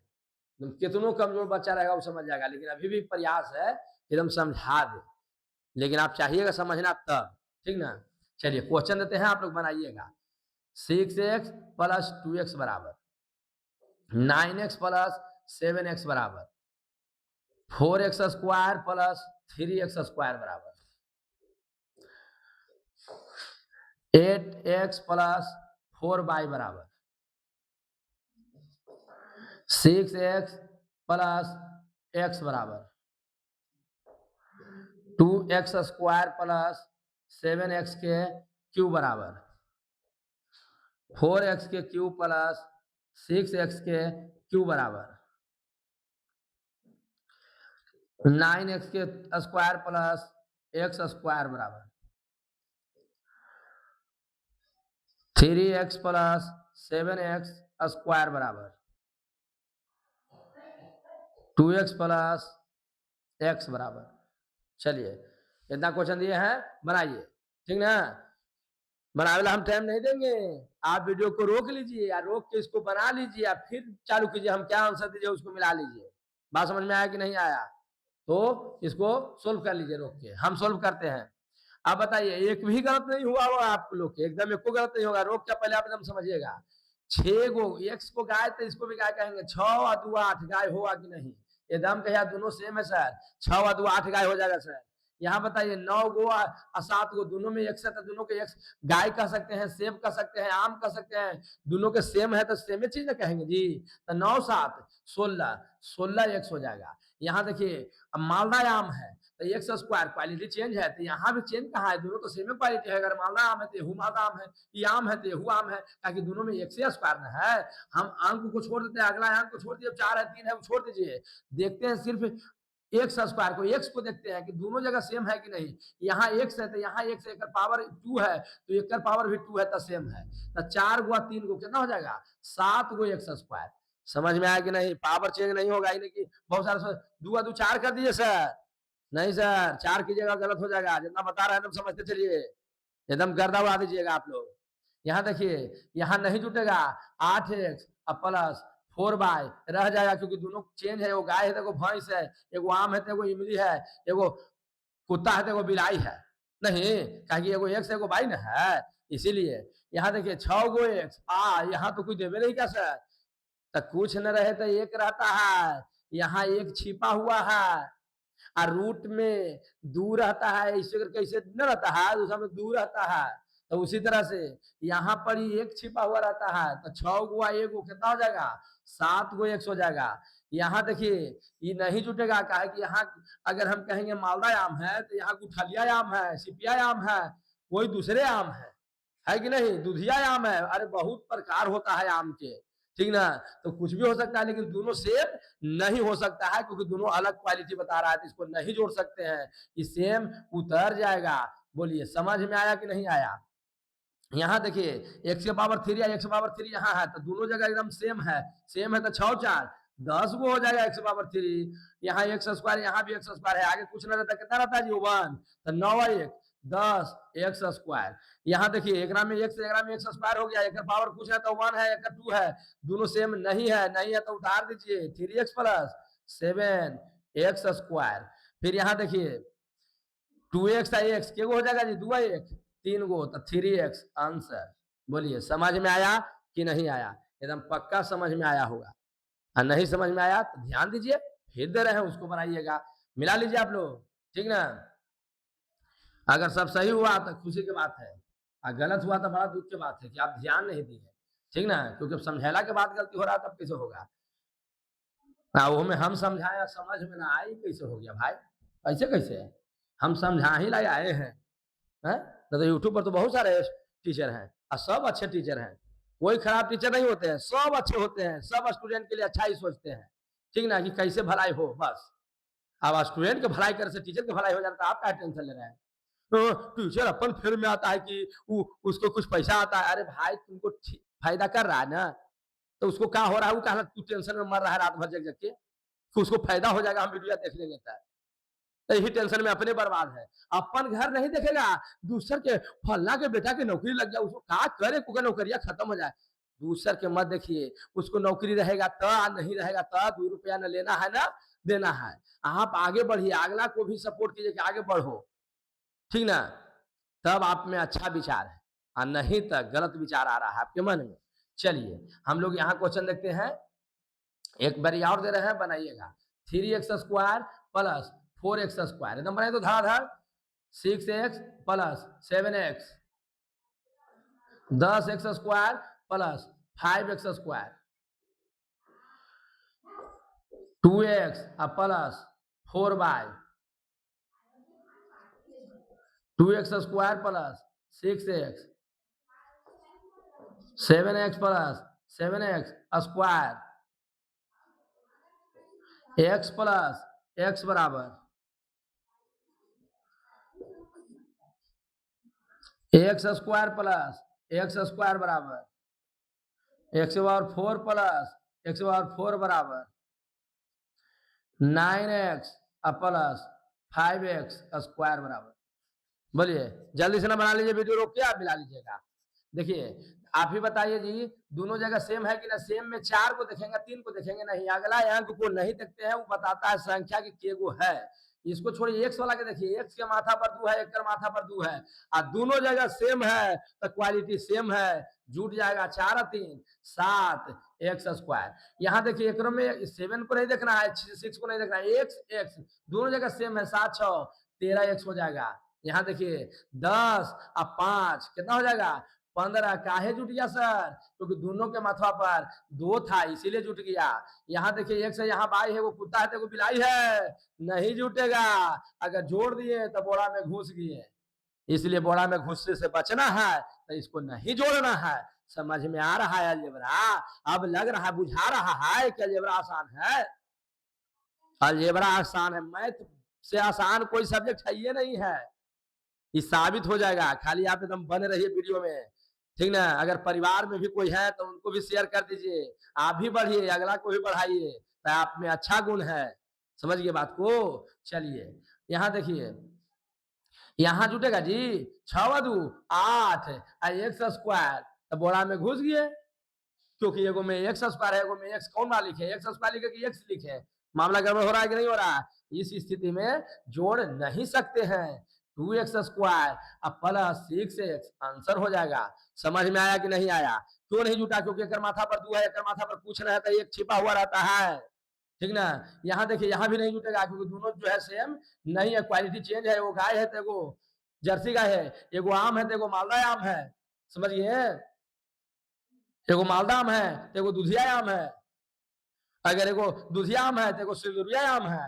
कितनों कमजोर बच्चा रहेगा वो समझ जाएगा, लेकिन अभी भी प्रयास है एकदम समझा दे, लेकिन आप चाहिएगा समझना तब, ठीक ना? चलिए क्वेश्चन देते हैं, आप लोग बनाइएगा। 6x + 2x बराबर 9x + 7x बराबर 4x² + 3x² बराबर 8x + 4y बराबर 6x + x बराबर 2x² + 7x के क्यू बराबर 4x के क्यू + 6x के क्यू बराबर 9x के स्क्वायर + x² बराबर 3x + 7x स्क्वायर बराबर 2x + x बराबर। चलिए इतना क्वेश्चन दिए हैं, बनाइए, ठीक ना? बनाने हम टाइम नहीं देंगे, आप वीडियो को रोक लीजिए या रोक के इसको बना लीजिए या फिर चालू कीजिए, हम क्या आंसर दीजिए उसको मिला लीजिए। बात समझ में आया कि नहीं आया? तो इसको सोल्व कर लीजिए रोक के, हम सोल्व करते हैं। अब बताइए, एक भी गलत नहीं हुआ होगा आप लोग के, एकदम एक को गलत नहीं होगा। रोक क्या पहले आप एकदम समझिएगा। 6 गो एक्स को गाय, तो इसको भी गाय कहेंगे। 6 और 2 8 गाय होगा कि नहीं? एकदम कहिए दोनों सेम है सर, 6 और 2 8 गाय हो जाएगा सर। यहाँ बताइए 9 गो और 7 गो, दोनों में एक्स है तो दोनों के एक्स गाय कह सकते हैं, सेब कह सकते हैं, आम कह सकते हैं, दोनों के सेम है तो सेम चीज ना कहेंगे जी। तो 9 7 16, 16 एक्स हो जाएगा। यहाँ देखिए अब मालदा आम है तो x² क्वालिटी चेंज है, तो यहाँ भी चेंज कहाँ है? दोनों तो सेम क्वालिटी है। अगर मालदा आम है तो यहू मालदा आम है, ये आम है तो यहू आम है, ताकि दोनों में x² ना है। हम अंक को छोड़ देते हैं, अगला अंक को छोड़ दिए, 4 है 3 है वो छोड़ दीजिए, देखते हैं सिर्फ x² को, x को देखते हैं कि दोनों जगह सेम है कि नहीं। यहाँ x है तो यहाँ x है, पावर 2 है तो एक पावर भी 2 है तो सेम है। तो 4 गुआ 3 को कितना हो जाएगा? 7 गो x²। समझ में आया कि नहीं? पावर चेंज नहीं होगा, लेकिन बहुत सारे 2 2 4 कर दीजिए सर, नहीं सर 4 कीजिएगा गलत हो जाएगा। जितना बता रहे हैं तुम समझते चलिए, एकदम गर्दा उड़ा दीजिएगा आप लोग। यहाँ देखिए यहाँ नहीं जुटेगा, 8x + 4y रह जाएगा क्योंकि दोनों चेंज है। एगो गाय है तो एगो भैंस है, एगो आम है तो एगो इमली है, एगो कुत्ता है तो एगो बिलाई है, नहीं कहेंगे एगो x एगो y ना है, इसीलिए। यहाँ देखिए 6 गो x, यहाँ तो कुछ देवे नहीं क्या सर? तो कुछ न रहे तो एक रहता है, यहाँ एक छिपा हुआ है, और रूट में 2 रहता है, इसे कैसे न रहता है, दूसरा में 2 रहता है। तो उसी तरह से यहाँ पर ही एक छिपा हुआ रहता है, तो 6 गुआ 1 गो कितना हो जाएगा? 7 गो x हो जाएगा। यहाँ देखिए ये नहीं जुटेगा, कहा कि यहाँ अगर हम कहेंगे मालदा आम है तो यहाँ गुठलिया आम है, सिपिया आम है, कोई दूसरे आम है कि नहीं? दुधिया आम है, अरे बहुत प्रकार होता है आम के, ठीक ना? तो कुछ भी हो सकता है, लेकिन दोनों सेम नहीं हो सकता है क्योंकि दोनों अलग क्वालिटी बता रहा है, तो इसको नहीं जोड़ सकते हैं। ये सेम उतर जाएगा, बोलिए समझ में आया कि नहीं आया। यहाँ देखिए x के पावर 3 या x के पावर 3 यहाँ है तो दोनों जगह एकदम सेम है तो 6 4 10 गो हो जाएगा x के पावर 3। यहाँ एक्स स्क्वायर, यहाँ भी एक्स स्क्वायर है, आगे कुछ नहीं रहता, कितना रहता है जी 1, तो 9 1 10 एक्स स्क्वायर। यहाँ देखिए एक में एक्स स्क्वायर हो गया, एक पावर कुछ है तो 1 है, एक 2 है, दोनों सेम नहीं है तो उतार दीजिए 3x प्लस 7 एक्स स्क्वायर। फिर यहाँ देखिए 2x एक्स के हो जाएगा जी 2 x 3 गो तो 3x आंसर। बोलिए समझ में आया कि नहीं आया। एकदम पक्का समझ में आया होगा, और नहीं समझ में आया तो ध्यान दीजिए, फिर दे रहे हैं उसको बनाइएगा, मिला लीजिए आप लोग, ठीक ना। अगर सब सही हुआ तो खुशी की बात है, और गलत हुआ तो बड़ा दुख की बात है कि आप ध्यान नहीं दिए, ठीक ना, क्योंकि समझेला के बाद गलती हो रहा तब कैसे होगा। वो में हम समझाया समझ में ना आई कैसे हो गया भाई, ऐसे कैसे, हम समझा ही लाए आए हैं। तो यूट्यूब पर तो बहुत सारे टीचर हैं और सब अच्छे टीचर हैं, कोई खराब टीचर नहीं होते हैं, सब अच्छे होते हैं, सब स्टूडेंट के लिए अच्छा ही सोचते हैं, ठीक ना, कि कैसे भलाई हो बस। अब स्टूडेंट के भलाई करे से टीचर की भलाई हो जाता है, आप क्या टेंशन ले रहे हैं। तो टीचर अपन फिर में आता है कि उसको कुछ पैसा आता है, अरे भाई तुमको फायदा कर रहा है ना, तो उसको क्या हो रहा है, वो कहा तू टेंशन में मर रहा है रात भर जग जग के, उसको फायदा हो जाएगा, हम वीडियो देख लेंगे तो यही टेंशन में अपने बर्बाद है। अपन घर नहीं देखेगा, दूसर के फलना के बेटा के नौकरी लग जाए, उसको क्या करे, कुछ नौकरियां खत्म हो जाए, दूसर के मत देखिए, उसको नौकरी रहेगा तो नहीं रहेगा तो 2 रुपया न लेना है ना देना है। आप आगे बढ़िए, अगला को भी सपोर्ट कीजिए कि आगे बढ़ो, ठीक ना, तब आप में अच्छा विचार है, और नहीं तो गलत विचार आ रहा है आपके मन में। चलिए हम लोग यहाँ क्वेश्चन देखते हैं, एक बार और दे रहे हैं, बनाइएगा 3x square plus 4x square, एकदम बनाए तो धड़ाधड़ 6x plus 7x 10x square plus 5x square 2x plus 4y 2x स्क्वायर plus 6x 7x plus 7x square x plus x बराबर x square plus x square बराबर x power 4 plus x power 4 बराबर 9x प्लस 5x स्क्वायर बराबर। बोलिए जल्दी से ना बना लीजिए, वीडियो रोक के आप मिला लीजिएगा। देखिए आप ही बताइए जी, दोनों जगह सेम है कि ना, सेम में 4 को देखेंगे 3 को देखेंगे नहीं, अगला अंक को नहीं देखते हैं, वो बताता है संख्या की केगो है। इसको छोड़िए, एक्स वाला के देखिए, एक्स के माथा पर 2 है, एक माथा पर 2 है, और दोनों जगह सेम है तो क्वालिटी सेम है, जुट जाएगा 4 3 7 एक्स स्क्वायर। यहाँ देखिए एक में 7 को नहीं देखना है, 6 को नहीं देखना है, एक्स एक्स दोनों जगह सेम है, 7 6 13 एक्स हो जाएगा। यहाँ देखिए 10 और 5 कितना हो जाएगा 15, काहे जुट गया सर, क्योंकि दोनों के माथा पर 2 था इसीलिए जुट गया। यहाँ देखिए एक से यहाँ बाई है, वो कुत्ता है तो वो बिलाई है, नहीं जुटेगा, अगर जोड़ दिए तो बोड़ा में घुस गए, इसलिए बोड़ा में घुसने से बचना है तो इसको नहीं जोड़ना है। समझ में आ रहा है अलजेब्रा, अब लग रहा है, बुझा रहा है कि अलजेब्रा आसान है, अलजेब्रा आसान है, मैथ से आसान कोई सब्जेक्ट है ये नहीं है, ये साबित हो जाएगा, खाली आप एकदम बने रहिए वीडियो में, ठीक ना। अगर परिवार में भी कोई है तो उनको भी शेयर कर दीजिए, आप भी बढ़िए, अगला को भी बढ़ाइए, तो आप में अच्छा गुण है, समझिए बात को। चलिए यहाँ देखिए, यहाँ जुटेगा जी 6 2 8 एक्स स्क्वायर, तो बोरा में घुस गए, क्योंकि एगो में एक्स स्क्वायर है, एगो में एक्स कौन ना लिखे, एक्स स्क्वायर लिखे कि एक्स लिखे, मामला गड़बड़ हो रहा है कि नहीं हो रहा है। इस स्थिति में जोड़ नहीं सकते हैं, 2x स्क्वायर प्लस 6x आंसर हो जाएगा। समझ में आया कि नहीं आया। क्यों नहीं जुटा, क्योंकि एक माथा पर 2 है, एक माथा पर कुछ नहीं है, एक छिपा हुआ रहता है, ठीक ना। यहाँ देखिए यहाँ भी नहीं जुटेगा, क्योंकि दोनों जो है सेम नहीं है, क्वालिटी चेंज है, वो गाय है तो एगो जर्सी गाय है, एगो आम है तो एगो मालदा आम है, समझिए, एगो मालदा आम है तो एगो दुधिया आम है, अगर एगो दुधिया आम है तो एगो सिंदुरिया आम है,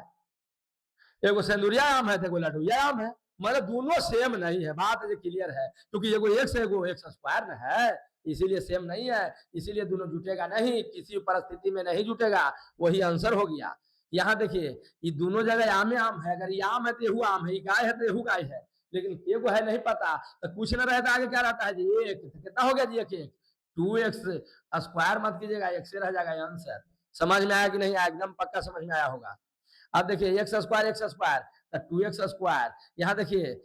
एगो सिंदुरिया आम है तो एगो लडुया आम है, मतलब दोनों सेम नहीं है, बात ये क्लियर है, क्योंकि एगो एक्स एगो एक्स स्क्वायर में है, इसीलिए सेम नहीं है, इसीलिए दोनों जुटेगा नहीं, किसी परिस्थिति में नहीं जुटेगा, वही आंसर हो गया। यहाँ देखिए ये दोनों जगह आम है, अगर ये आम है तो यहू आम है, ये गाय है तो यहू गाय है, लेकिन एक है नहीं पता, तो कुछ न रहता आगे क्या रहता है जी, एक। तो कितना हो गया जी, एक एक 2x स्क्वायर मत कीजिएगा, एक से रह जाएगा आंसर। समझ में आया कि नहीं आया? एकदम पक्का समझ में आया होगा। अब देखिए एक्स स्क्वायर तो 2x स्क्वायर, यहाँ देखिए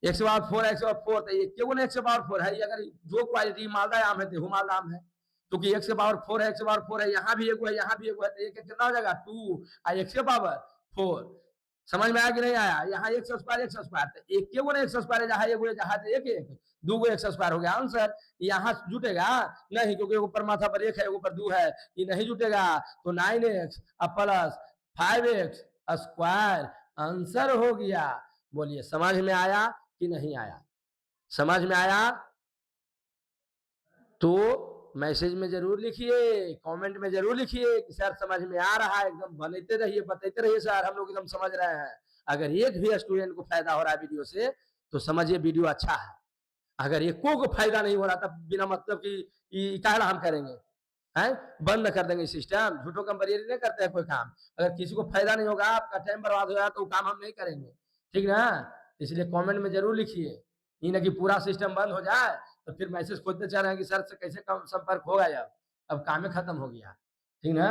एक्स पावर 4 एक्स पावर 4, तो ये क्यों ना एक्स पावर 4 है, ये अगर जो क्वालिटी मालदा आम है तो मालदा आम है, क्योंकि एक्स पावर 4 है, एक्स पावर 4 है, यहाँ भी एक है, यहाँ भी एक है, तो एक कितना हो जाएगा 2 और एक्स पावर 4। समझ में आया कि नहीं आया? यहाँ एक्स स्क्वायर तो एक क्यों ना एक्स स्क्वायर है, जहाँ एक है जहाँ एक एक दो गो एक्स स्क्वायर हो गया आंसर। यहाँ जुटेगा नहीं, क्योंकि ऊपर माथा पर एक है, ऊपर 2 है, ये नहीं जुटेगा। तो 9x plus 5x square answer हो गया। बोलिए समझ में आया कि नहीं आया? समझ में आया तो मैसेज में जरूर लिखिए, कमेंट में जरूर लिखिए कि सर समझ में आ रहा है, एकदम बनाते रहिए, बताते रहिए सर, हम लोग एकदम समझ रहे हैं। अगर एक भी स्टूडेंट को फायदा हो रहा है वीडियो से, तो समझिए वीडियो अच्छा है। अगर एको को फायदा नहीं हो रहा, तब बिना मतलब कि क्या हम करेंगे, हैं? बंद कर देंगे सिस्टम, झूठों कंपेरिजन नहीं करते हैं कोई काम। अगर किसी को फायदा नहीं होगा, आपका टाइम बर्बाद हो जाए, तो काम हम नहीं करेंगे, ठीक ना? इसलिए कमेंट में जरूर लिखिए, ये ना कि पूरा सिस्टम बंद हो जाए तो फिर मैसेज खोजते चल रहे हैं कि सर से कैसे संपर्क होगा, अब काम ही खत्म हो गया, ठीक ना?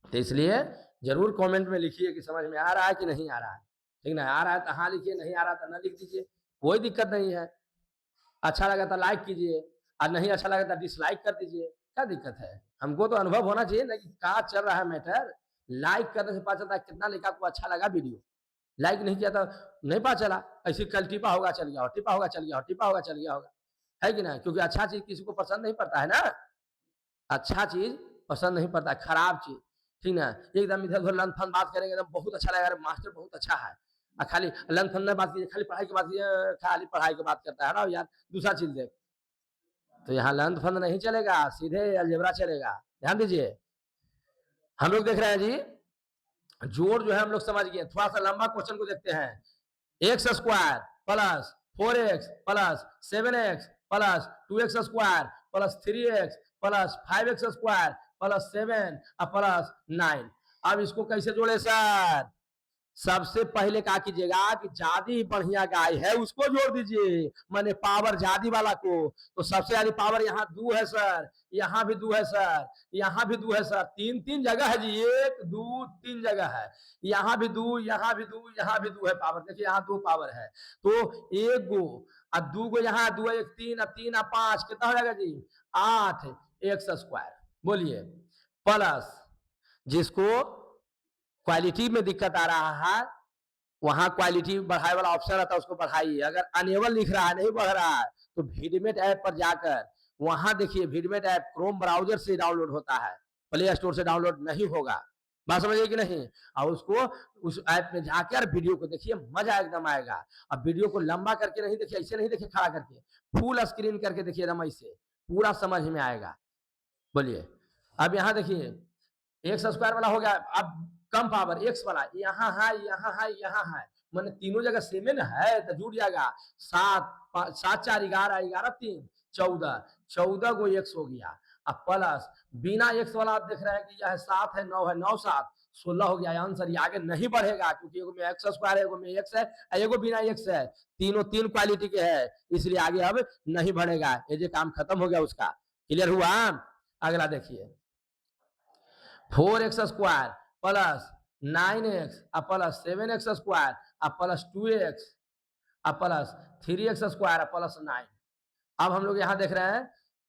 तो इसलिए जरूर कमेंट में लिखिए कि समझ में आ रहा है कि नहीं आ रहा है, ठीक ना? आ रहा है तो हाँ लिखिए, नहीं आ रहा तो ना लिख दीजिए, कोई दिक्कत नहीं है। अच्छा लगा तो लाइक कीजिए, और नहीं अच्छा लगा तो डिसलाइक कर दीजिए, क्या दिक्कत है? हमको तो अनुभव होना चाहिए ना कि क्या चल रहा है मैटर। लाइक करने से पता चलता है कितना लिखा को अच्छा लगा वीडियो। लाइक नहीं किया तो नहीं पता चला, ऐसे कल टिपा होगा चल गया, टिपा होगा चल गया, टिपा होगा चल गया होगा, है कि ना? क्योंकि अच्छा चीज किसी को पसंद नहीं पड़ता है ना, अच्छा चीज पसंद नहीं पड़ता, खराब चीज, ठीक ना? एकदम इधर उधर लन फन बात करेंगे, एकदम बहुत अच्छा लगेगा, मास्टर बहुत अच्छा है, खाली लन फन में बात कीजिए, खाली पढ़ाई की बात कीजिए, खाली पढ़ाई की बात करता है ना यार, दूसरा चीज देख। तो यहाँ लन फन नहीं चलेगा, सीधे अलजेब्रा चलेगा। ध्यान दीजिए, हम लोग देख रहे हैं जी, जोड़ जो है हम लोग समझ गए, थोड़ा सा लंबा क्वेश्चन को देखते हैं। X square plus 4x plus 7x plus 2x स्क्वायर plus 3x plus 5x square plus 7 plus 9। अब इसको कैसे जोड़े सर? सबसे पहले क्या कीजिएगा कि ज्यादा बढ़िया गाय है उसको जोड़ दीजिए, माने पावर ज्यादा वाला को। तो सबसे ज्यादा पावर यहाँ 2 है सर, यहाँ भी 2 है सर, यहाँ भी 2 है सर, तीन तीन जगह है जी, 1 2 3 जगह है, यहाँ भी 2, यहाँ भी 2, यहाँ भी 2 है पावर। देखिए यहाँ 2 पावर है, तो एक गो और 2 गो, यहाँ 2 1 3 और 3 और 5 कितना हो जाएगा जी? 8 एक्स स्क्वायर। बोलिए प्लस, जिसको क्वालिटी में दिक्कत आ रहा है, वहां क्वालिटी बढ़ाए वाला ऑप्शन रहता है, उसको बढ़ाइए। अगर अनेबल लिख रहा है, नहीं बढ़ रहा है, तो वीडमेट ऐप पर जाकर वहां देखिए, वीडमेट ऐप क्रोम ब्राउजर से डाउनलोड होता है, प्ले स्टोर से डाउनलोड नहीं होगा। बात समझिए कि नहीं? और उसको उस ऐप में जाकर वीडियो को देखिए, मजा एकदम आएगा। अब वीडियो को लंबा करके नहीं देखिए, ऐसे नहीं देखिए खड़ा करके, फुल स्क्रीन करके देखिए, एकदम ऐसे पूरा समझ में आएगा। बोलिए अब यहाँ देखिए, एक्स स्क्वायर वाला हो गया, अब कम पावर एक्स वाला यहाँ है, यहाँ है, यहाँ है, मैंने तीनों जगह सेम है, तो जुड़ जाएगा। 7 7 4 11 11 3 14, 14 गो एक्स हो गया। अब प्लस बिना एक्स वाला आप देख रहे हैं कि यह 7 है, 9 है, 9 7 16 हो गया आंसर। ये आगे नहीं बढ़ेगा, क्योंकि एगो में एक्स स्क्वायर है, एगो में एक्स है, एगो बिना एक्स है, तीनों तीन क्वालिटी के है, इसलिए आगे अब नहीं बढ़ेगा। ये जो काम खत्म हो गया उसका, क्लियर हुआ? अगला देखिए, 4x square plus 9x plus 7x square plus 2x plus 3x square plus 9। अब हम लोग यहाँ देख रहे हैं,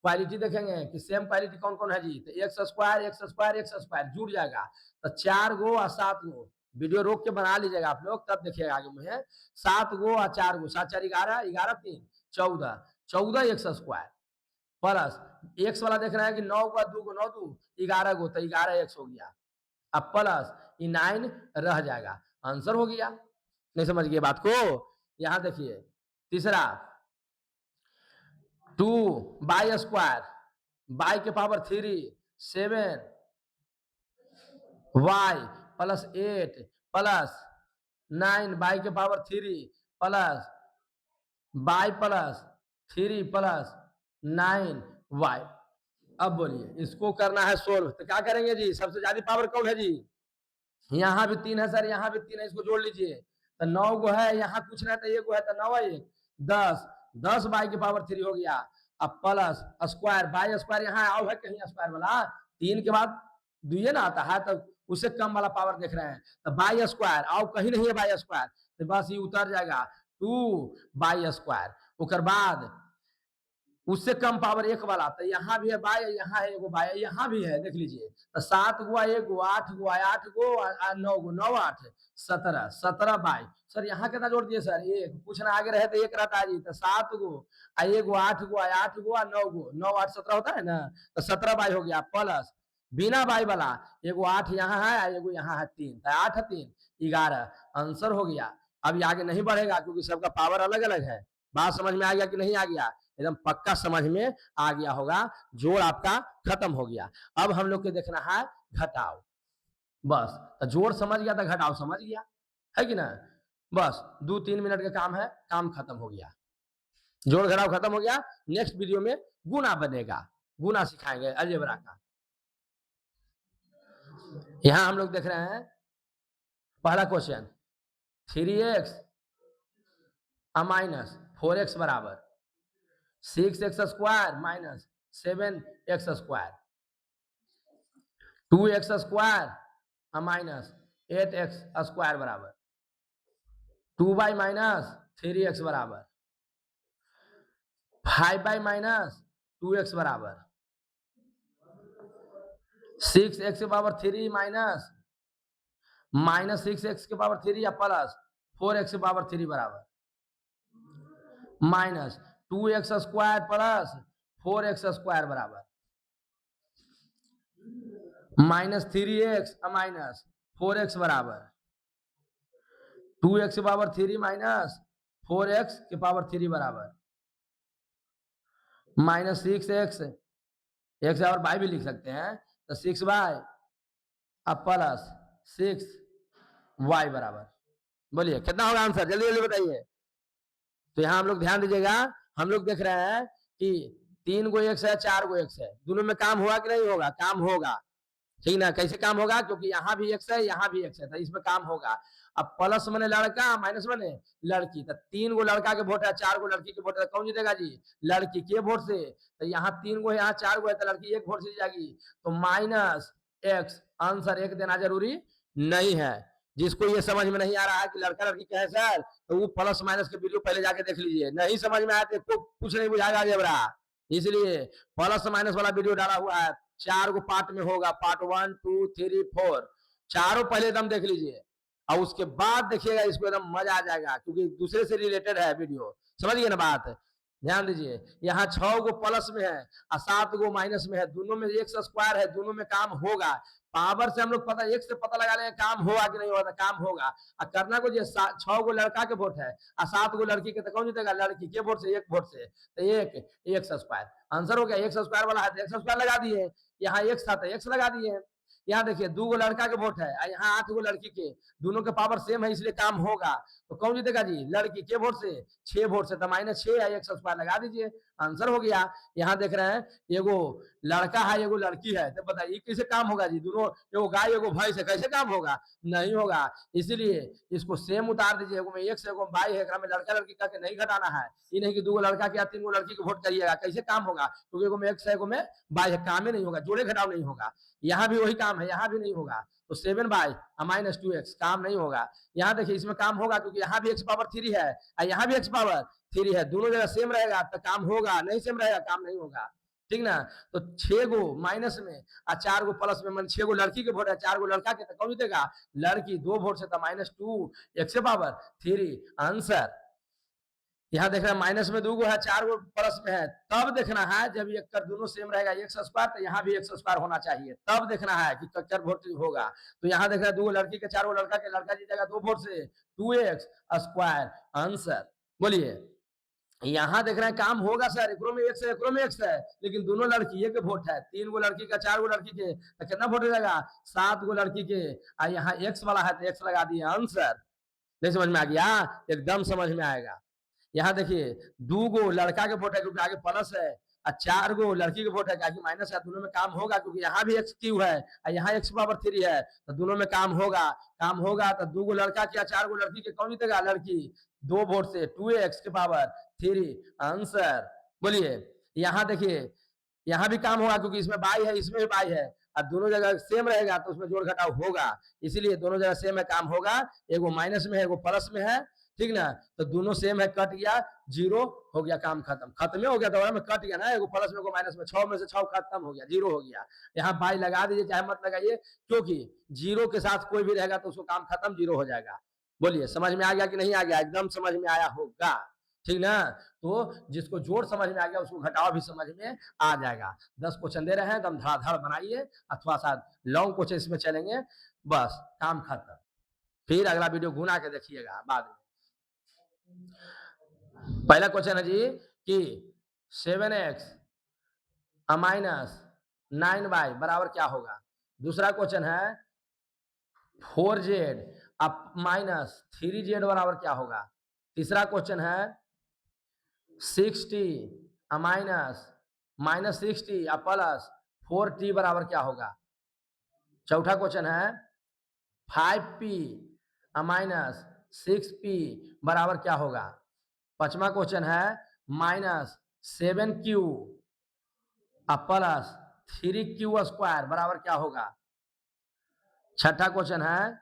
क्वालिटी देखेंगे कि सेम क्वालिटी कौन कौन है जी, तो x square x square x square जुड़ जाएगा, तो 4 गो और 7 गो, वीडियो रोक के बना लीजिएगा आप लोग, तब देखिएगा आगे में 7 गो और 4 गो, 7 4 11 11 3 14, 14 एक्स स्क्वायर प्लस एक्स वाला देख रहे हैं कि 9 गो 2 गो 9 2 11 गो, तो 11 एक्स हो गया। अब प्लस ये 9 रह जाएगा, आंसर हो गया। नहीं समझ गए बात को? यहां देखिए तीसरा, 2 बाई स्क्वायर, बाई के पावर 3 7 वाई प्लस 8 प्लस 9 बाई के पावर 3 प्लस बाई प्लस 3 प्लस 9 वाई। अब बोलिए इसको करना है सोल्व, तो क्या करेंगे जी? सबसे ज्यादा पावर कौन है जी? यहाँ भी 3 है सर, यहाँ भी 3 है, इसको जोड़ लीजिए। तो 9 गो है, यहाँ कुछ नहीं तो 1 गो है, तो 9 1 10, 10 बाई की पावर 3 हो गया। अब प्लस स्क्वायर, बाई स्क्वायर यहाँ आओ है कहीं स्क्वायर वाला, 3 के बाद दुइये ना आता है, तो उससे कम वाला पावर देख रहे हैं, तो बाई स्क्वायर आओ कहीं नहीं है बाई स्क्वायर, तो बस ये उतर जाएगा 2 बाई स्क्वायर। उसके बाद उससे कम पावर 1 वाला, तो यहाँ भी है बाय, यहाँ है एगो बाय, यहाँ भी है, देख लीजिए, तो 7 गो 1 गो 8 गो 8 गो 9 गो 9 8 17, 17 बाय। सर यहाँ कितना जोड़ दिए सर, एक पूछना आगे रहे तो 1 रहता है जी, तो 7 गो 1 गो 8 गो 8 गो 9 गो 9 8 17 होता है ना, तो 17 बाय हो गया। प्लस बिना बाई वाला एगो 8 यहाँ है, एगो यहाँ है 3, तो 8 3 11 आंसर हो गया। अब आगे नहीं बढ़ेगा क्योंकि सबका पावर अलग अलग है। बात समझ में आ गया कि नहीं आ गया? एकदम पक्का समझ में आ गया होगा। जोड़ आपका खत्म हो गया। अब हम लोग को देखना है घटाव। बस तो जोड़ समझ गया तो घटाव समझ गया, है कि ना? बस 2-3 मिनट का काम है, काम खत्म हो गया, जोड़ घटाव खत्म हो गया। नेक्स्ट वीडियो में गुना बनेगा, गुना सिखाएंगे अलजेब्रा का। यहां हम लोग देख रहे हैं पहला क्वेश्चन, 3x माइनस 4x बराबर 6x square minus 7x square, 2x square minus 8x square बराबर 2y माइनस 3x बराबर 5y माइनस 2x बराबर 6x के पावर 3 माइनस माइनस 6x के पावर 3 या प्लस 4x के पावर 3 बराबर माइनस 2x स्क्वायर प्लस 4x स्क्वायर बराबर माइनस 3x माइनस 4x बराबर 2x के पावर 3 माइनस 4x के पावर 3 बराबर माइनस 6x, x और बाई भी लिख सकते हैं, तो 6y अब प्लस 6y बराबर। बोलिए कितना होगा आंसर, जल्दी जल्दी बताइए। तो यहाँ हम लोग ध्यान दीजिएगा, हम लोग देख रहे हैं कि 3 गो x है 4 गो x है, दोनों में काम हुआ कि नहीं होगा? काम होगा, ठीक ना? कैसे काम होगा? क्योंकि यहाँ भी x है यहाँ भी x है, तो इसमें काम होगा। अब प्लस मने लड़का, माइनस मने लड़की, तो 3 गो लड़का के वोट है 4 गो लड़की के वोट है, कौन जीतेगा जी? लड़की के वोट से। तो यहाँ 3 गो है यहाँ 4 गो है, तो लड़की 1 वोट से जाएगी, तो माइनस x आंसर 1 देना जरूरी नहीं है। जिसको ये समझ में नहीं आ रहा है कि लड़का लड़की क्या है सर, तो वो प्लस माइनस के वीडियो पहले जाके देख लीजिए, नहीं समझ में आया तो कुछ नहीं बुझाएगा अलजेब्रा, इसलिए प्लस माइनस वाला वीडियो डाला हुआ है, 4 गो पार्ट में होगा, पार्ट 1 2 3 4, चारों पहले एकदम देख लीजिए और उसके बाद देखिएगा, इसको एकदम मजा आ जाएगा क्योंकि दूसरे से रिलेटेड है वीडियो, समझिए ना बात। ध्यान दीजिए, यहाँ 6 गो प्लस में है और 7 गो माइनस में है, दोनों में x स्क्वायर है, दोनों में काम होगा। पावर से हम लोग पता एक से पता लगा लेंगे काम होगा कि नहीं होगा, काम होगा। और करना को 6 गो लड़का के वोट है और 7 गो लड़की के, तो कौन जीतेगा? लड़की के वोट से, 1 वोट से, तो एक स्क्वायर आंसर हो गया। x स्क्वायर वाला है तो x स्क्वायर लगा दिए, यहाँ x था तो x लगा दिए। यहाँ देखिए 2 गो लड़का के वोट है और यहाँ 8 गो लड़की के, दोनों के पावर सेम है इसलिए काम होगा, तो कौन जीतेगा जी? लड़की के वोट से, 6 वोट से, तो माइनस 6 या x स्क्वायर लगा दीजिए, आंसर हो गया। यहाँ देख रहे हैं एगो लड़का है एगो लड़की है, तो बताइए कैसे काम होगा जी? दोनों एगो गाय एगो भैंस है, कैसे काम होगा? नहीं होगा, इसीलिए इसको सेम उतार दीजिए, एगो में x एगो बाई है, में लड़का लड़की करके नहीं घटाना है। ये नहीं कि 2 गो लड़का के या 3 गो लड़की को वोट करिएगा, कैसे काम होगा? क्योंकि एगो में x है एगो में बाई है, काम ही नहीं होगा, जोड़े घटाव नहीं होगा। यहाँ भी वही काम है, यहाँ भी नहीं होगा, तो 7 बाई माइनस 2x काम नहीं होगा। यहाँ देखिए इसमें काम होगा क्योंकि यहाँ भी x पावर 3 है और यहाँ भी x पावर 3 है, दोनों जगह सेम रहेगा तो काम होगा, नहीं सेम रहेगा काम नहीं होगा, ठीक ना? तो 6 गो माइनस में और 4 गो प्लस में, मन 6 गो लड़की के वोट है 4 गो लड़का के, तो कौन जीतेगा? लड़की, 2 वोट से, तो माइनस 2 x पावर 3 आंसर। यहाँ देख रहे हैं माइनस में 2 गो है 4 गो प्लस में है, तब देखना है जब ये कर दोनों सेम रहेगा x स्क्वायर, तो यहाँ भी x स्क्वायर होना चाहिए, तब देखना है कि कच्चर वोट होगा। तो यहाँ देख रहे हैं 2 गो लड़की के 4 गो लड़का के, लड़का जीतेगा 2 वोट से, 2x स्क्वायर आंसर। बोलिए यहाँ देख रहे हैं काम होगा सर, एकरो में x है एकरो में x है, लेकिन दोनों लड़की के वोट है, 3 गो लड़की का 4 गो लड़की के, तो कितना वोट हो जाएगा? 7 गो लड़की के, और यहाँ x वाला है तो x लगा दिए, आंसर। नहीं समझ में आ गया? एकदम समझ में आएगा। यहाँ देखिए 2 गो लड़का के वोट है क्योंकि आगे प्लस है और 4 गो लड़की के वोट है, क्या माइनस है, दोनों में काम होगा क्योंकि यहाँ भी एक्स क्यू है और यहाँ एक्स पावर 3 है, तो दोनों में काम होगा। तो 2 गो लड़का क्या 4 गो लड़की के, कौन जीतेगा, लड़की। 2 वोट से 2x के पावर 3 आंसर। बोलिए यहाँ देखिए, यहाँ भी काम होगा क्योंकि इसमें बाई है, इसमें भी बाई है, और दोनों जगह सेम रहेगा तो उसमें जोड़ घटाव होगा, इसीलिए दोनों जगह सेम है, काम होगा। एगो माइनस में है, एगो प्लस में है, ठीक ना, तो दोनों सेम है, कट गया, 0 हो गया, काम खत्म। खत्म हो गया, दौरा में कट गया ना, एगो प्लस में एगो माइनस में, 6 में से 6 खत्म हो गया, 0 हो गया। यहाँ बाई लगा दीजिए चाहे मत लगाइए, क्योंकि 0 के साथ कोई भी रहेगा तो उसको काम खत्म, 0 हो जाएगा। बोलिए समझ में आ गया कि नहीं आ गया, एकदम समझ में आया होगा, ठीक ना। तो जिसको जोड़ समझ में आ गया उसको घटाव भी समझ में आ जाएगा। 10 क्वेश्चन दे रहे हैं, एकदम धड़ाधड़ बनाइए, अथवा सा लॉन्ग क्वेश्चन इसमें चलेंगे, बस काम खत्म। फिर अगला वीडियो गुना के देखिएगा बाद में। पहला क्वेश्चन है जी कि 7x माइनस 9y बराबर क्या होगा। दूसरा क्वेश्चन है 4z माइनस 3z बराबर क्या होगा। तीसरा क्वेश्चन है 60 माइनस 60 प्लस 4t बराबर क्या होगा। चौथा क्वेश्चन है 5p माइनस 6p बराबर क्या होगा। पांचवा क्वेश्चन है minus 7q plus 3q square बराबर क्या होगा। छठा क्वेश्चन है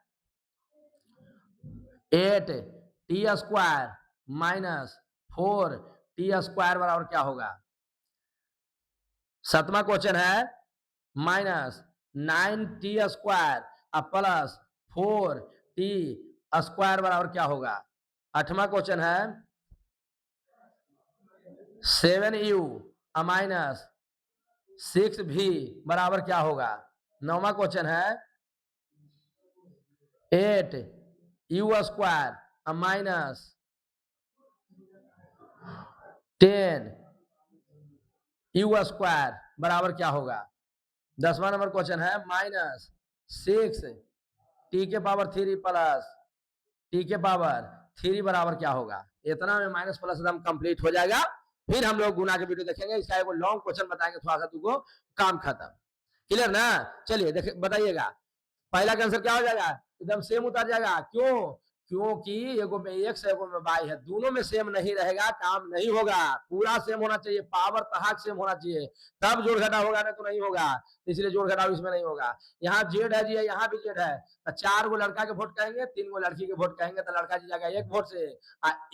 8t square minus 4t square बराबर क्या होगा। सातवां क्वेश्चन है minus 9t square plus 4t square बराबर क्या होगा। आठवां क्वेश्चन है 7u माइनस 6v बराबर क्या होगा। नौवां क्वेश्चन है 8u square minus 10u square बराबर क्या होगा। 10वां नंबर क्वेश्चन है माइनस 6t के पावर 3 प्लस t के पावर 3 बराबर क्या होगा। इतना में माइनस प्लस एकदम कंप्लीट हो जाएगा। फिर हम लोग गुना के वीडियो देखेंगे, इसका एक लॉन्ग क्वेश्चन बताएंगे, थोड़ा सा तुमको काम खत्म। क्लियर ना। चलिए बताइएगा, पहला का आंसर क्या हो जाएगा, एकदम सेम उतर जाएगा। क्यों, क्योंकि एगो में एक्स एगो में वाई है, दोनों में सेम नहीं रहेगा, काम नहीं होगा। पूरा सेम होना चाहिए, पावर तहाक सेम होना चाहिए, तब जोड़ घटाव होगा, नहीं तो नहीं होगा। इसलिए जोड़ घटाव इसमें नहीं होगा। यहाँ जेड है जी, यहाँ भी जेड है, तो 4 गो लड़का के वोट कहेंगे, 3 गो लड़की के वोट कहेंगे, तो लड़का जी जाएगा 1 वोट से,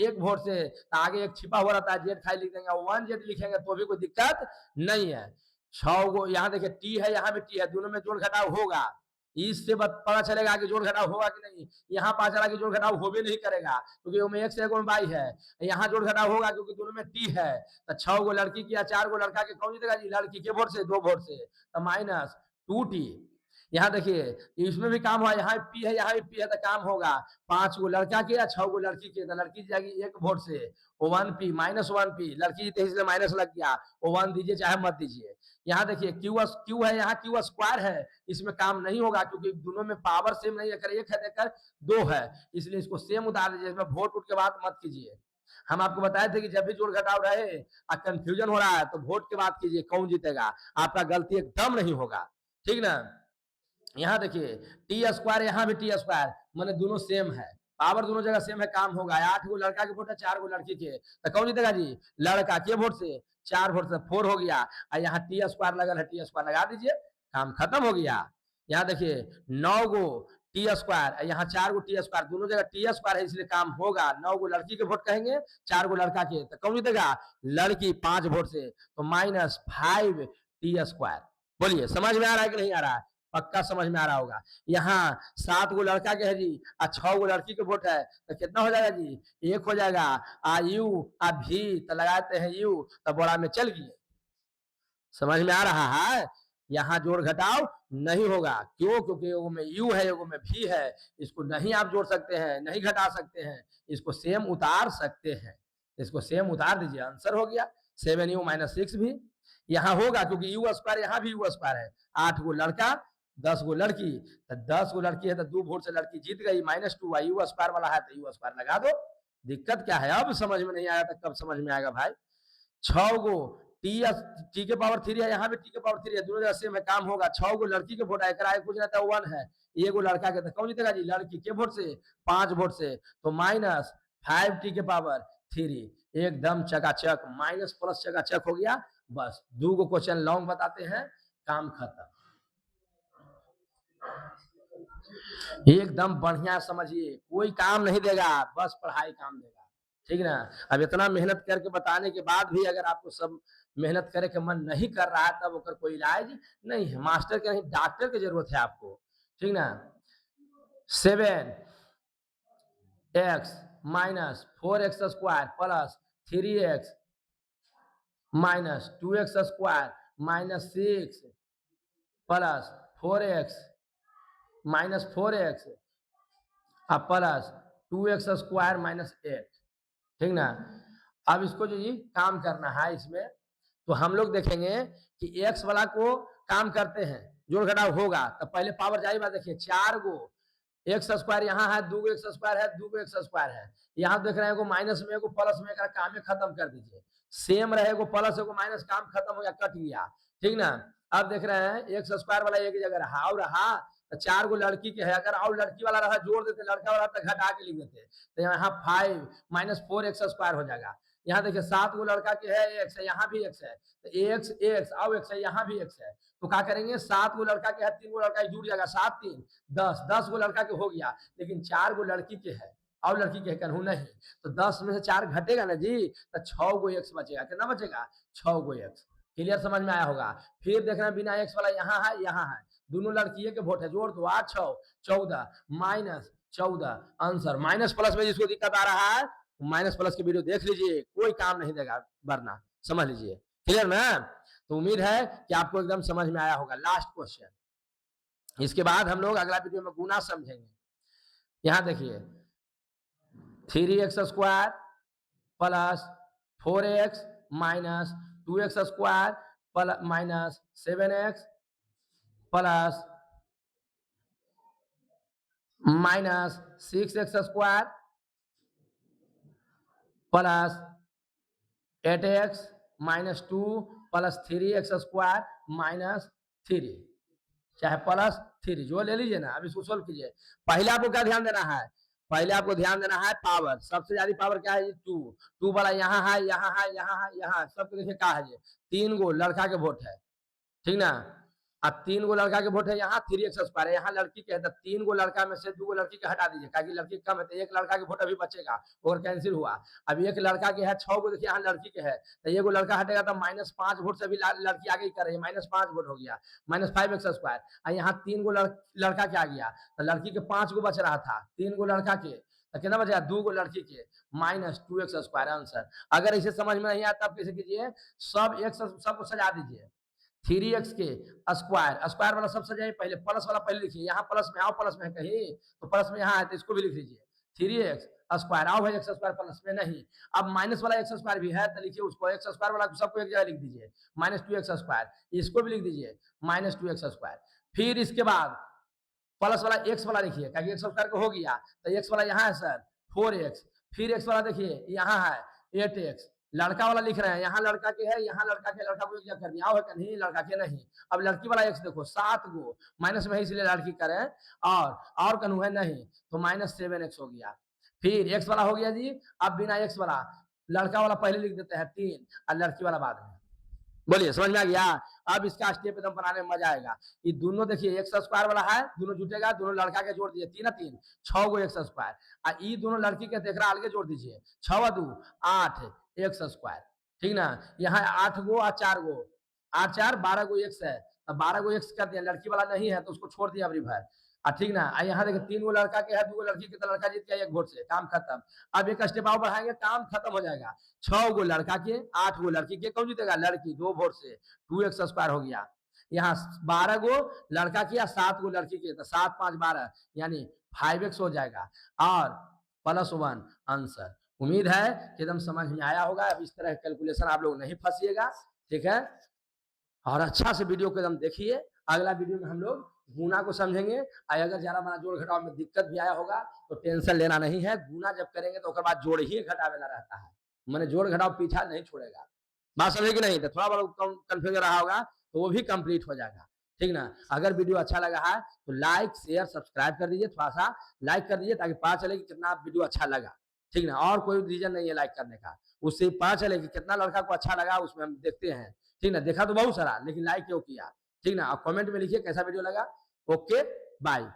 1 वोट से आगे एक छिपा हुआ रहता है, जेड खाली लिख देंगे, 1 जेड लिखेंगे तो भी कोई दिक्कत नहीं है। 6 गो यहाँ देखिए टी है, यहाँ भी टी है, दोनों में जोड़ घटाव होगा। इससे पता चलेगा कि जोड़ घटाव होगा कि नहीं। यहाँ पता चला कि जोड़ घटाव हो भी नहीं करेगा क्योंकि में एक्स एगो में वाई है। यहाँ जोड़ घटाव होगा क्योंकि दोनों में टी है, तो 6 गो लड़की की या 4 गो लड़का के कौन जीतेगा जी, लड़की के वोट से, 2 वोट से, तो माइनस 2t। यहाँ देखिए इसमें भी काम हुआ, यहाँ पी है, यहाँ भी पी है, तो काम होगा। 5 गो लड़का के या 6 गो लड़की के, तो लड़की जाएगी 1 वोट से, 1p माइनस 1p, लड़की जीते इसलिए माइनस लग गया, 1 दीजिए चाहे मत दीजिए। यहाँ देखिए क्यू है, यहाँ क्यू स्क्वायर है, इसमें काम नहीं होगा क्योंकि दोनों में पावर सेम नहीं है, कर 1 है देकर 2 है, इसलिए इसको सेम उतार दीजिए। इसमें वोट उठ के बात मत कीजिए। हम आपको बताए थे कि जब भी जोड़ घटाव रहे और कंफ्यूजन हो रहा है तो वोट की बात कीजिए, कौन जीतेगा, आपका गलती एकदम नहीं होगा, ठीक ना। यहाँ देखिए टी स्क्वायर, यहाँ भी टी स्क्वायर, मैंने दोनों सेम है, पावर दोनों जगह सेम है, काम होगा। 8 गो लड़का के वोट है, 4 गो लड़की के, तो कौन जीतेगा जी, लड़का के वोट से, 4 वोट से 4 हो गया। और यहाँ टी स्क्वायर लगल है, टी स्क्वायर लगा दीजिए, काम खत्म हो गया। यहाँ देखिए 9 गो टी स्क्वायर, यहाँ 4 गो टी स्क्वायर, दोनों जगह टी स्क्वायर है इसलिए काम होगा। 9 गो लड़की के वोट कहेंगे, 4 गो लड़का के, तो कौन जीतेगा, लड़की 5 वोट से, तो -5 टी स्क्वायर। बोलिए समझ में आ रहा है कि नहीं आ रहा है, पक्का समझ में आ रहा होगा। यहाँ 7 गो लड़का के है जी और 6 गो लड़की के वोट है, तो कितना हो जाएगा जी, 1 हो जाएगा। यू भी तो लगाते हैं यू, तो बोरा में चल गई। समझ में आ रहा है। यहाँ जोड़ घटाव नहीं होगा, क्यों, क्योंकि एगो में यू है, एगो में भी है, इसको नहीं आप जोड़ सकते हैं, नहीं घटा सकते हैं, इसको सेम उतार सकते हैं, इसको सेम उतार दीजिए, आंसर हो गया 7u माइनस 6 भी। यहाँ होगा क्योंकि यू स्क्वायर, यहाँ भी यू स्क्वायर है, 8 गो लड़का 10 गो लड़की, तो 10 गो लड़की है तो 2 वोट से लड़की जीत गई, -2 यू स्क्वायर वाला है तो यू स्क्वायर लगा दो। दिक्कत क्या है, अब समझ में नहीं आया तो कब समझ में आएगा भाई। 6 गो टी के पावर 3 है, यहाँ भी टी के पावर 3 है, दोनों जगह सेम है, काम होगा। 6 गो लड़की के वोट आए, कुछ रहता है 1 है, एगो लड़का के, तो कौन जीतेगा जी? लड़की के वोट से, 5 वोट से, तो माइनस 5 टी के पावर 3, एकदम चकाचक, माइनस प्लस चकाचक हो गया। बस 2 गो क्वेश्चन लॉन्ग बताते हैं, काम खत्म। एकदम बढ़िया समझिए, कोई काम नहीं देगा, बस पढ़ाई काम देगा, ठीक ना। अब इतना मेहनत करके बताने के बाद भी अगर आपको सब मेहनत करे के मन नहीं कर रहा है, तब ओकर कोई इलाज नहीं है, मास्टर के नहीं, डॉक्टर की जरूरत है आपको, ठीक ना। 7x minus 4x² plus 3x minus 2x² minus 6 plus 4x minus 4x plus 2x² minus 8, ठीक ना। अब इसको जो जी काम करना है इसमें, तो हम लोग देखेंगे कि x वाला को काम करते हैं, जोड़ घटाव होगा, तो पहले पावर जारी बात देखिए, 4 गो x² यहाँ है, 2 गो x² है, 2 गो x² है, यहाँ देख रहे हैं, एगो माइनस में एगो प्लस में, काम में खत्म कर दीजिए, सेम रहे, एगो प्लस एगो माइनस, काम खत्म हो गया, कट गया, ठीक ना। अब देख रहे हैं x² वाला एक जगह रहा और रहा, तो 4 गो लड़की के है, अगर और लड़की वाला रहा जोड़ देते, लड़का वाला तो घटा के लिख देते, तो यहाँ 5 माइनस 4x² हो जाएगा। यहाँ देखिए 7 गो लड़का के है, x है, यहाँ भी x है, तो x और x है, यहाँ भी x है, तो क्या करेंगे, 7 गो लड़का के है, 3 गो लड़का जुड़ जाएगा, 7 3 10 गो लड़का के हो गया, लेकिन 4 गो लड़की के है और लड़की के कहूँ नहीं, तो 10 में से 4 घटेगा ना जी, तो 6 गो x बचेगा, कितना बचेगा? 6 गो x। क्लियर समझ में आया होगा। फिर देखना बिना x वाला यहाँ है, यहाँ है, दोनों लड़की के वोट है, जोड़ दो, 8 6 14 माइनस 14, आंसर माइनस प्लस में जिसको दिक्कत आ रहा है, माइनस प्लस की वीडियो देख लीजिए, कोई काम नहीं देगा, वरना समझ लीजिए, क्लियर ना। तो उम्मीद है कि आपको एकदम समझ में आया होगा। लास्ट क्वेश्चन, इसके बाद हम लोग अगला वीडियो में गुना समझेंगे। यहां देखिए 3x² plus 4x minus 2x² plus minus 7x plus minus 6x² plus 8x minus 2 plus 3x² minus 3, चाहे प्लस 3 जो ले लीजिए ना। अब इसको सोल्व कीजिए। पहले आपको क्या ध्यान देना है? पहले आपको ध्यान देना है पावर, सबसे ज्यादा पावर क्या है? 2 वाला यहाँ है, यहाँ है, यहाँ है, यहाँ सबको देखिए क्या है, 3 गो लड़का के वोट है, ठीक ना। अब 3 गो लड़का के वोट है, यहाँ 3x² है, यहाँ लड़की के है, तो 3 गो लड़का में से 2 गो लड़की के हटा दीजिए, ताकि लड़की कम है, तो एक लड़का के वोट अभी बचेगा और कैंसिल हुआ। अब एक लड़का के है, 6 गो देखिए यहाँ लड़की के है, तो ये गो लड़का हटेगा, तो -5 वोट से भी लड़की आगे कर रही है, -5 वोट हो गया, -5x²। और यहाँ 3 गो लड़का के आ गया, तो लड़की के 5 गो बच रहा था, 3 गो लड़का के, तो कितना बचा? 2 गो लड़की के, -2x² आंसर। अगर इसे समझ में नहीं आता, तब कैसे कीजिए, सब x सबको सजा दीजिए, 3x के स्क्वायर वाला सब सजाइए, पहले प्लस वाला पहले लिखिए, यहाँ प्लस में आओ, प्लस में है कहीं, तो प्लस में यहाँ है, तो इसको भी लिख लीजिए, 3x² आओ है, x² प्लस में नहीं। अब माइनस वाला x² भी है, तो लिखिए उसको, x² वाला सबको एक जगह लिख दीजिए, -2x², इसको भी लिख दीजिए, -2x²। फिर इसके बाद प्लस वाला x वाला लिखिए, क्योंकि x² को हो गया, तो x वाला यहाँ है सर 4x, फिर x वाला देखिए यहाँ है 8x, लड़का वाला लिख रहे हैं, यहाँ लड़का के है, यहाँ लड़का के, लड़का को एक जगह कर दिया है, नहीं लड़का के नहीं। अब लड़की वाला x देखो 7 गो, माइनस में इसलिए लड़की करें, और कनू है नहीं, तो -7x हो गया। फिर x वाला हो गया जी। अब बिना x वाला, लड़का वाला पहले लिख देते हैं 3 और लड़की वाला बाद में। बोलिए समझ में आ गया? अब इसका स्टेप एकदम बनाने में मजा आएगा। ये दोनों देखिए x² वाला है, दोनों जुटेगा, दोनों लड़का के जोड़ दीजिए, 3 3 6 गो x², और ये दोनों लड़की के देख रहा अलगे जोड़ दीजिए, 6 2 8 x², ठीक ना। यहाँ 8 गो और 4 गो, 8 4 12 गो x है, अब 12 गो x कर दिया, लड़की वाला नहीं है तो उसको छोड़ दिया अभी भर, ठीक ना। यहाँ देखिए 3 गो लड़का के है, 2 गो लड़की के, तो लड़का जीत गया 1 वोट से, काम खत्म। अब एक स्टेप और बढ़ाएंगे, काम खत्म हो जाएगा। 6 गो लड़का के, 8 गो लड़की के, कौन जीतेगा? लड़की, 2 वोट से 2x² हो गया। यहाँ 12 गो लड़का की या 7 गो लड़की के, तो 7 5 12 यानी 5x हो जाएगा, और +1 आंसर। उम्मीद है कि एकदम समझ में आया होगा। अब इस तरह कैलकुलेशन आप लोग नहीं फंसिएगा, ठीक है। और अच्छा से वीडियो को एकदम देखिए। अगला वीडियो में हम लोग गुना को समझेंगे। अगर ज्यादा बड़ा जोड़ घटाव में दिक्कत भी आया होगा तो टेंशन लेना नहीं है, गुना जब करेंगे तो उसके बाद जोड़ ही घटावेला रहता है, मैंने जोड़ घटाव पीछा नहीं छोड़ेगा। बात समझे कि नहीं? तो थोड़ा बहुत कंफ्यूजन रहा होगा तो वो भी कंप्लीट हो जाएगा, ठीक ना। अगर वीडियो अच्छा लगा है तो लाइक शेयर सब्सक्राइब कर दीजिए, थोड़ा सा लाइक कर दीजिए ताकि पता चले कि कितना वीडियो अच्छा लगा, ठीक ना। और कोई रीजन नहीं है लाइक करने का, उससे पता चले कि कितना लड़का को अच्छा लगा, उसमें हम देखते हैं, ठीक ना। देखा तो बहुत सारा लेकिन लाइक क्यों किया, ठीक ना। और कमेंट में लिखिए कैसा वीडियो लगा। Okay bye.